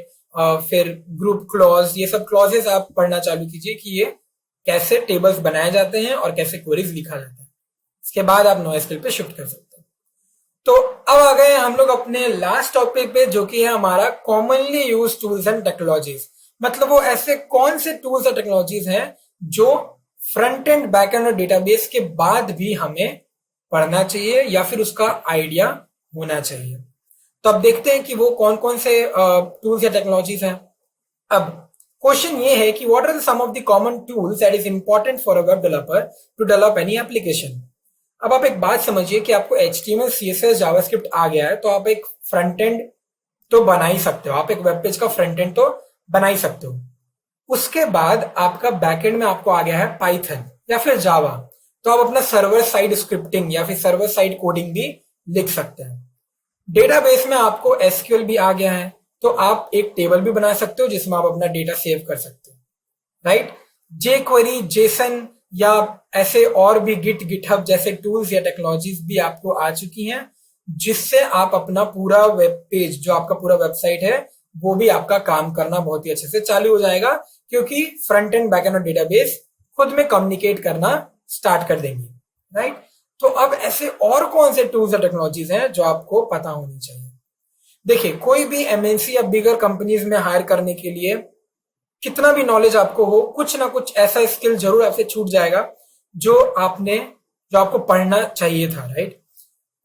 [SPEAKER 1] फिर ग्रुप क्लॉज, ये सब क्लॉजेस आप पढ़ना चालू कीजिए कि ये कैसे टेबल्स बनाए जाते हैं और कैसे क्वेरीज लिखा जाता है। इसके बाद आप NoSQL पे शिफ्ट कर सकते हो। तो अब आ गए हम लोग अपने लास्ट टॉपिक पे, जो कि है हमारा commonly use tools and technologies. मतलब वो ऐसे कौन से टूल्स और टेक्नोलॉजीज हैं जो फ्रंट एंड, बैक एंड और डेटाबेस के बाद भी हमें पढ़ना चाहिए या फिर उसका आइडिया होना चाहिए। तो अब देखते हैं कि वो कौन कौन से टूल्स या टेक्नोलॉजीज हैं। अब क्वेश्चन ये है कि what are the some of the common tools that is important for a web developer to develop any application. अब आप एक बात समझिए कि आपको HTML, CSS, जावास्क्रिप्ट आ गया है, तो आप एक फ्रंट एंड तो बना ही सकते हो, आप एक वेब पेज का फ्रंट एंड तो बना ही सकते हो। उसके बाद आपका बैकएंड में आपको आ गया है पाइथन या फिर जावा, तो आप अपना सर्वर साइड स्क्रिप्टिंग या फिर सर्वर साइड कोडिंग भी लिख सकते हैं। डेटाबेस में आपको SQL भी आ गया है, तो आप एक टेबल भी बना सकते हो जिसमें आप अपना डेटा सेव कर सकते हो, राइट। jQuery, JSON या ऐसे और भी गिटहब जैसे टूल्स या टेक्नोलॉजीज भी आपको आ चुकी हैं, जिससे आप अपना पूरा वेब पेज, जो आपका पूरा वेबसाइट है, वो भी आपका काम करना बहुत ही अच्छे से चालू हो जाएगा, क्योंकि फ्रंट एंड बैक एंड और डेटाबेस खुद में कम्युनिकेट करना स्टार्ट कर देंगे, राइट। तो अब ऐसे और कौन से टूल्स और टेक्नोलॉजीज हैं जो आपको पता होनी चाहिए। देखिए, कोई भी एमएनसी या बिगर कंपनीज में हायर करने के लिए कितना भी नॉलेज आपको हो, कुछ ना कुछ ऐसा स्किल जरूर आपसे छूट जाएगा जो आपको पढ़ना चाहिए था, राइट।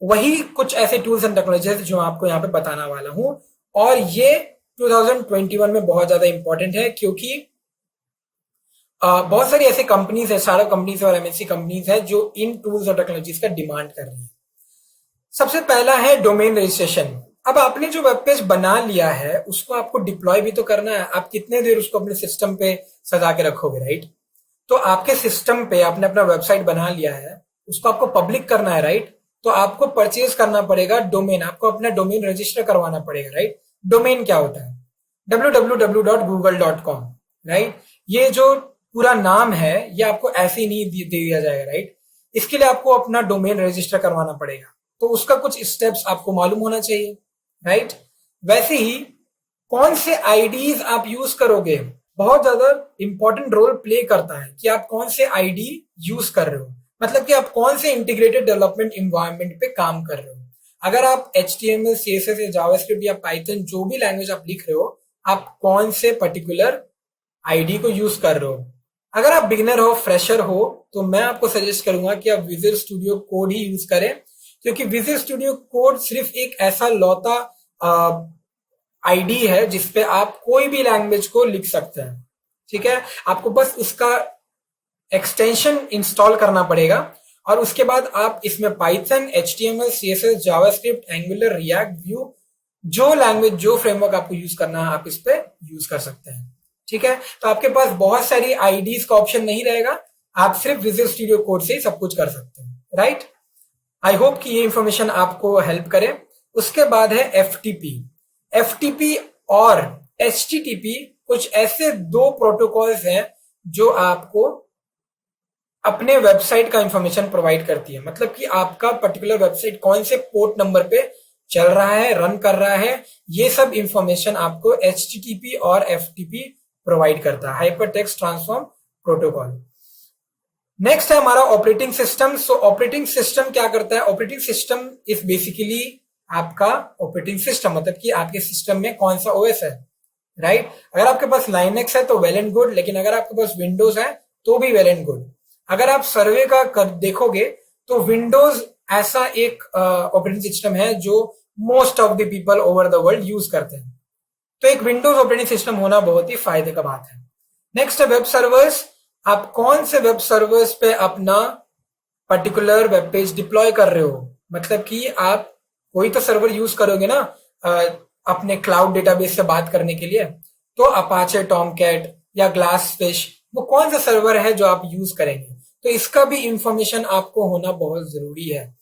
[SPEAKER 1] वही कुछ ऐसे टूल्स एंड टेक्नोलॉजीज जो मैं आपको यहाँ पे बताना वाला हूं, और ये 2021 में बहुत ज्यादा इंपॉर्टेंट है, क्योंकि बहुत सारी ऐसी कंपनीज है, स्टार्टअप कंपनीज और एमएनसी कंपनीज है जो इन टूल्स और टेक्नोलॉजीज का डिमांड कर रही है। सबसे पहला है डोमेन रजिस्ट्रेशन। अब आपने जो वेब पेज बना लिया है उसको आपको डिप्लॉय भी तो करना है। आप कितने देर उसको अपने सिस्टम पे सजा के रखोगे, राइट। तो आपके सिस्टम पे आपने अपना वेबसाइट बना लिया है, उसको आपको पब्लिक करना है, राइट। तो आपको परचेज करना पड़ेगा डोमेन, आपको अपना डोमेन रजिस्टर करवाना पड़ेगा, राइट। डोमेन क्या होता है? www.google.com, right. ये जो पूरा नाम है ये आपको ऐसे ही नहीं दे दिया जाएगा, राइट। इसके लिए आपको अपना डोमेन रजिस्टर करवाना पड़ेगा, तो उसका कुछ स्टेप्स आपको मालूम होना चाहिए, राइट। वैसे ही कौन से आईडीज आप यूज करोगे बहुत ज्यादा इंपॉर्टेंट रोल प्ले करता है कि आप कौन से आईडी यूज कर रहे हो, मतलब कि आप कौन से इंटीग्रेटेड डेवलपमेंट इन्वायरमेंट पे काम कर रहे हो। अगर आप HTML, CSS या जावास्क्रिप्ट या पाइथन जो भी लैंग्वेज आप लिख रहे हो, आप कौन से पर्टिकुलर आईडी को यूज कर रहे हो। अगर आप बिगिनर हो, फ्रेशर हो, तो मैं आपको सजेस्ट करूंगा कि आप विजुअल स्टूडियो कोड ही यूज करें, क्योंकि विजुअल स्टूडियो कोड सिर्फ एक ऐसा लौता आईडी है जिसपे आप कोई भी लैंग्वेज को लिख सकते हैं, ठीक है। आपको बस उसका एक्सटेंशन इंस्टॉल करना पड़ेगा, और उसके बाद आप इसमें Python, HTML, CSS, JavaScript, angular, react, view, जो लैंग्वेज, जो फ्रेमवर्क आपको यूज करना है आप इस पे यूज कर सकते हैं, ठीक है। तो आपके पास बहुत सारी आईडीज का ऑप्शन नहीं रहेगा, आप सिर्फ विजुअल स्टूडियो कोड से ही सब कुछ कर सकते हैं, राइट। आई होप कि ये इंफॉर्मेशन आपको हेल्प करे। उसके बाद है FTP और HTTP, कुछ ऐसे दो प्रोटोकॉल्स हैं जो आपको अपने वेबसाइट का इंफॉर्मेशन प्रोवाइड करती है, मतलब कि आपका पर्टिकुलर वेबसाइट कौन से पोर्ट नंबर पे चल रहा है, रन कर रहा है, ये सब इंफॉर्मेशन आपको HTTP और FTP प्रोवाइड करता है, hyper text transform protocol. Next है हमारा ऑपरेटिंग सिस्टम। सो ऑपरेटिंग सिस्टम क्या करता है? ऑपरेटिंग सिस्टम इज बेसिकली आपका ऑपरेटिंग सिस्टम, मतलब कि आपके सिस्टम में कौन सा OS है, राइट। अगर आपके पास लाइनक्स है तो वेल एंड गुड, लेकिन अगर आपके पास विंडोज है तो भी वेल एंड गुड। अगर आप सर्वे का देखोगे तो विंडोज ऐसा एक ऑपरेटिंग सिस्टम है जो most of the people over the world use करते हैं, तो एक विंडोज ऑपरेटिंग सिस्टम होना बहुत ही फायदे का बात है। नेक्स्ट है वेब सर्वर्स। आप कौन से वेब सर्वर्स पे अपना पर्टिकुलर वेब पेज डिप्लॉय कर रहे हो, मतलब कि आप कोई तो सर्वर यूज करोगे ना अपने क्लाउड डेटाबेस से बात करने के लिए, तो अपाचे, टॉमकैट या ग्लासफिश, वो कौन सा सर्वर है जो आप यूज करेंगे, तो इसका भी इंफॉर्मेशन आपको होना बहुत जरूरी है।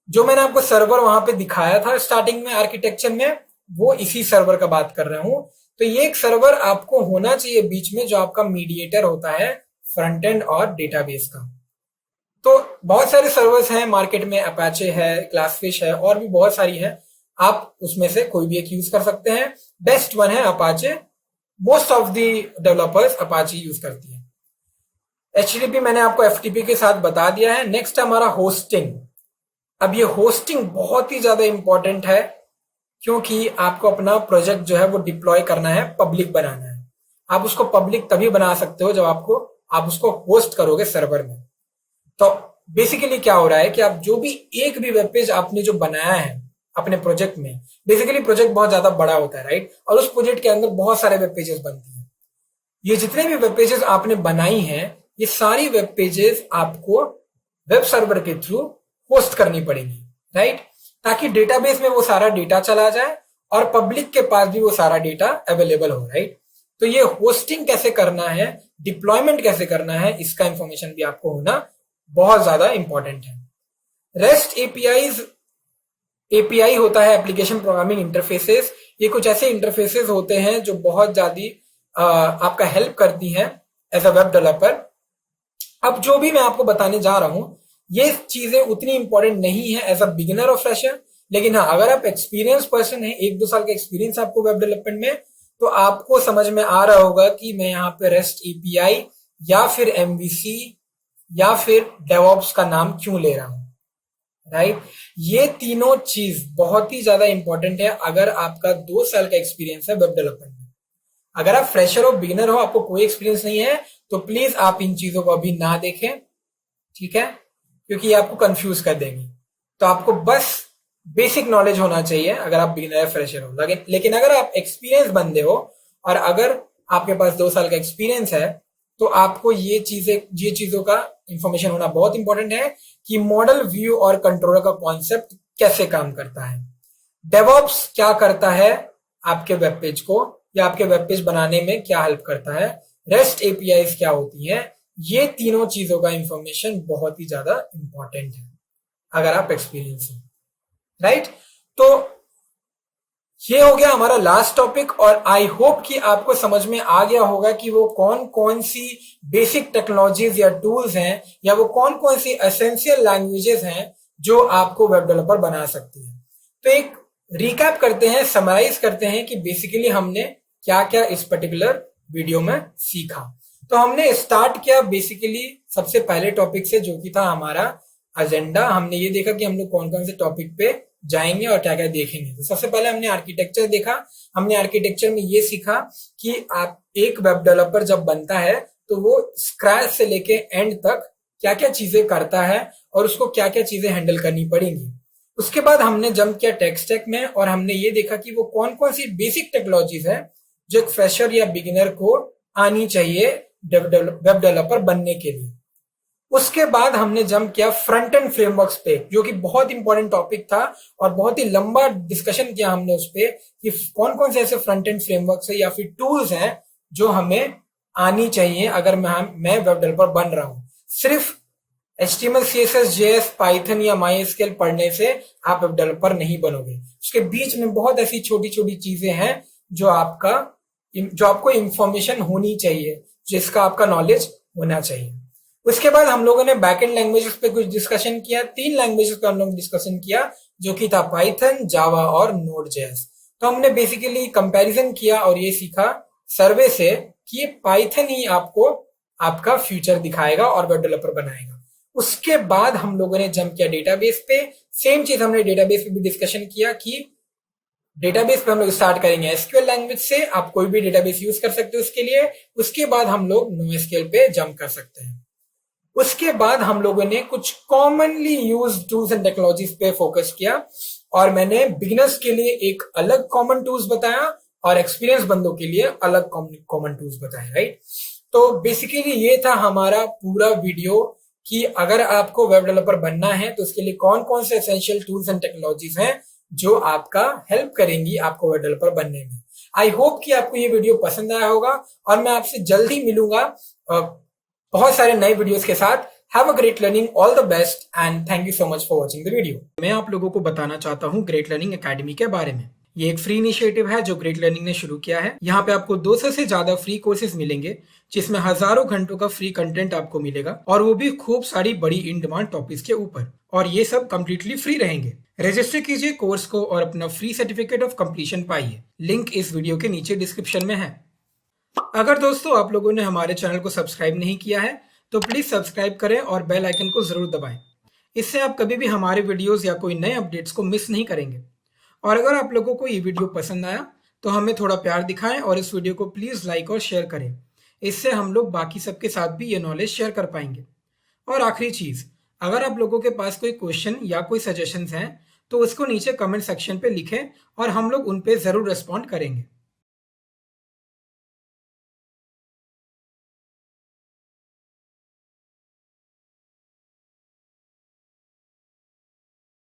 [SPEAKER 1] जो मैंने आपको सर्वर वहां पे दिखाया था स्टार्टिंग में आर्किटेक्चर में, वो इसी सर्वर का बात कर रहा हूं। तो ये एक सर्वर आपको होना चाहिए बीच में, जो आपका मीडिएटर होता है फ्रंट एंड और डेटाबेस का। तो बहुत सारे सर्वर्स हैं मार्केट में, अपाचे है, ग्लासफिश है, और भी बहुत सारी है, आप उसमें से कोई भी एक यूज कर सकते हैं। बेस्ट वन है Apache, most of the developers Apache use करती है। HTTP मैंने आपको FTP के साथ बता दिया है। नेक्स्ट है हमारा होस्टिंग। अब ये होस्टिंग बहुत ही ज्यादा इंपॉर्टेंट है, क्योंकि आपको अपना प्रोजेक्ट जो है वो डिप्लॉय करना है, पब्लिक बनाना है। आप उसको पब्लिक तभी बना सकते हो जब आप उसको होस्ट करोगे सर्वर में। तो बेसिकली क्या हो रहा है कि आप जो भी एक भी वेब पेज आपने जो बनाया है अपने प्रोजेक्ट में, बेसिकली प्रोजेक्ट बहुत ज्यादा बड़ा होता है, राइट, और उस प्रोजेक्ट के अंदर बहुत सारे वेब पेजेस बनती हैं। ये जितने भी वेब पेजेस आपने बनाई हैं, ये सारी वेब पेजेस आपको वेब सर्वर के थ्रू होस्ट करनी पड़ेगी, राइट, ताकि डेटाबेस में वो सारा डेटा चला जाए और पब्लिक के पास भी वो सारा डेटा अवेलेबल हो, राइट। तो ये होस्टिंग कैसे करना है, डिप्लॉयमेंट कैसे करना है, इसका इंफॉर्मेशन भी आपको होना बहुत ज्यादा इंपॉर्टेंट है। रेस्ट एपीआई होता है एप्लीकेशन प्रोग्रामिंग इंटरफेसेस। ये कुछ ऐसे इंटरफेसेस होते हैं जो बहुत ज्यादा आपका हेल्प करती हैं एज अ वेब डेवलपर। अब जो भी मैं आपको बताने जा रहा हूं, ये चीजें उतनी इंपॉर्टेंट नहीं है एज अ बिगिनर और फ्रेशर, लेकिन हाँ, अगर आप एक्सपीरियंस पर्सन है, 1-2 साल का एक्सपीरियंस आपको वेब डेवलपमेंट में, तो आपको समझ में आ रहा होगा कि मैं यहाँ पे रेस्ट एपीआई या फिर एमवीसी या फिर डेवऑप्स का नाम क्यों ले रहा हूं, राइट। ये तीनों चीज बहुत ही ज्यादा इंपॉर्टेंट है अगर आपका 2 साल का एक्सपीरियंस है वेब डेवलपमेंट में। अगर आप फ्रेशर हो, बिगिनर हो, आपको कोई एक्सपीरियंस नहीं है, तो प्लीज आप इन चीजों को अभी ना देखें, ठीक है, क्योंकि ये आपको कंफ्यूज कर देंगी। तो आपको बस बेसिक नॉलेज होना चाहिए अगर आप बिगिनर या फ्रेशर हो। लेकिन अगर आप एक्सपीरियंस बंदे हो और अगर आपके पास 2 साल का एक्सपीरियंस है, तो आपको ये चीजों का इंफॉर्मेशन होना बहुत इंपॉर्टेंट है कि मॉडल, व्यू और कंट्रोलर का कॉन्सेप्ट कैसे काम करता है। डेवऑप्स क्या करता है आपके वेब पेज को या आपके वेब पेज बनाने में क्या हेल्प करता है, रेस्ट एपीआईज क्या होती है, ये तीनों चीजों का इंफॉर्मेशन बहुत ही ज्यादा इंपॉर्टेंट है अगर आप एक्सपीरियंस हो, राइट। तो ये हो गया हमारा लास्ट टॉपिक, और आई होप कि आपको समझ में आ गया होगा कि वो कौन कौन सी बेसिक टेक्नोलॉजीज या टूल्स हैं या वो कौन कौन सी एसेंशियल लैंग्वेजेस हैं जो आपको वेब डेवलपर बना सकती है। तो एक रिकैप करते हैं, समराइज करते हैं कि बेसिकली हमने क्या क्या इस पर्टिकुलर वीडियो में सीखा। तो हमने स्टार्ट किया बेसिकली सबसे पहले टॉपिक से, जो कि था हमारा एजेंडा। हमने ये देखा कि हम लोग कौन कौन से टॉपिक पे जाएंगे और क्या क्या देखेंगे। तो सबसे पहले हमने आर्किटेक्चर देखा। हमने आर्किटेक्चर में ये सीखा कि आप एक वेब डेवलपर जब बनता है तो वो स्क्रैच से लेके एंड तक क्या क्या चीजें करता है और उसको क्या क्या चीजें हैंडल करनी पड़ेंगी। उसके बाद हमने जंप किया टेक स्टैक में और हमने ये देखा कि वो कौन कौन सी बेसिक टेक्नोलॉजीज है जो एक फ्रेशर या बिगिनर को आनी चाहिए वेब डेवलपर बनने के लिए। उसके बाद हमने जंप किया फ्रंट एंड फ्रेमवर्क्स पे, जो कि बहुत इंपॉर्टेंट टॉपिक था और बहुत ही लंबा डिस्कशन किया हमने उस पे कि कौन कौन से ऐसे फ्रंट एंड फ्रेमवर्क्स है या फिर टूल्स हैं जो हमें आनी चाहिए अगर मैं वेब डेवलपर बन रहा हूं। सिर्फ HTML, CSS, JS, पाइथन या MySQL पढ़ने से आप वेब डेवलपर नहीं बनोगे। उसके बीच में बहुत ऐसी छोटी छोटी चीजें हैं जो आपको इंफॉर्मेशन होनी चाहिए, जिसका आपका नॉलेज होना चाहिए। उसके बाद हम लोगों ने बैकएंड लैंग्वेजेस पे कुछ डिस्कशन किया। 3 लैंग्वेजेस पे हम लोग डिस्कशन किया, जो कि था पाइथन, जावा और नोड.js। तो हमने बेसिकली कंपैरिजन किया और ये सीखा सर्वे से कि पाइथन ही आपको आपका फ्यूचर दिखाएगा और वेब डेवलपर बनाएगा। उसके बाद हम लोगों ने जंप किया डेटाबेस पे। सेम चीज हमने डेटाबेस पे भी डिस्कशन किया कि डेटाबेस पे हम लोग स्टार्ट करेंगे एसक्यूएल लैंग्वेज से। आप कोई भी डेटाबेस यूज कर सकते हो उसके लिए। उसके बाद हम लोग NoSQL पे जंप कर सकते हैं। उसके बाद हम लोगों ने कुछ commonly use tools and technologies पे फोकस किया और मैंने बिगिनर्स के लिए एक अलग कॉमन टूल्स बताया और एक्सपीरियंस बंदों के लिए अलग कॉमन टूल्स बताए, राइट। तो बेसिकली ये था हमारा पूरा वीडियो कि अगर आपको वेब डेवलपर बनना है तो उसके लिए कौन कौन से एसेंशियल टूल्स एंड टेक्नोलॉजीज हैं जो आपका हेल्प करेंगी आपको वेब डेवलपर बनने में। आई होप कि आपको ये वीडियो पसंद आया होगा और मैं आपसे जल्द ही मिलूंगा बहुत सारे नए वीडियोस के साथ। Have a great learning, all the best and thank you so much for watching the video. मैं आप लोगों को बताना चाहता हूँ ग्रेट लर्निंग एकेडमी के बारे में। ये एक फ्री इनिशिएटिव है जो ग्रेट लर्निंग ने शुरू किया है। यहाँ पे आपको 200 से ज्यादा फ्री कोर्सेज मिलेंगे, जिसमें हजारों घंटों का फ्री कंटेंट आपको मिलेगा और वो भी खूब सारी बड़ी इन डिमांड टॉपिक्स के ऊपर, और ये सब कंप्लीटली फ्री रहेंगे। रजिस्टर कीजिए कोर्स को और अपना फ्री सर्टिफिकेट ऑफ कंप्लीशन पाइए। लिंक इस वीडियो के नीचे डिस्क्रिप्शन में है। अगर दोस्तों आप लोगों ने हमारे चैनल को सब्सक्राइब नहीं किया है तो प्लीज सब्सक्राइब करें और बेल आइकन को जरूर दबाएं। इससे आप कभी भी हमारे वीडियोस या कोई नए अपडेट्स को मिस नहीं करेंगे। और अगर आप लोगों को ये वीडियो पसंद आया तो हमें थोड़ा प्यार दिखाएं और इस वीडियो को प्लीज लाइक और शेयर करें। इससे हम लोग बाकी सबके साथ भी ये नॉलेज शेयर कर पाएंगे। और आखिरी चीज, अगर आप लोगों के पास कोई क्वेश्चन या कोई सजेशंस हैं तो उसको नीचे कमेंट सेक्शन पे लिखें और हम लोग उन पे जरूर रिस्पॉन्ड करेंगे।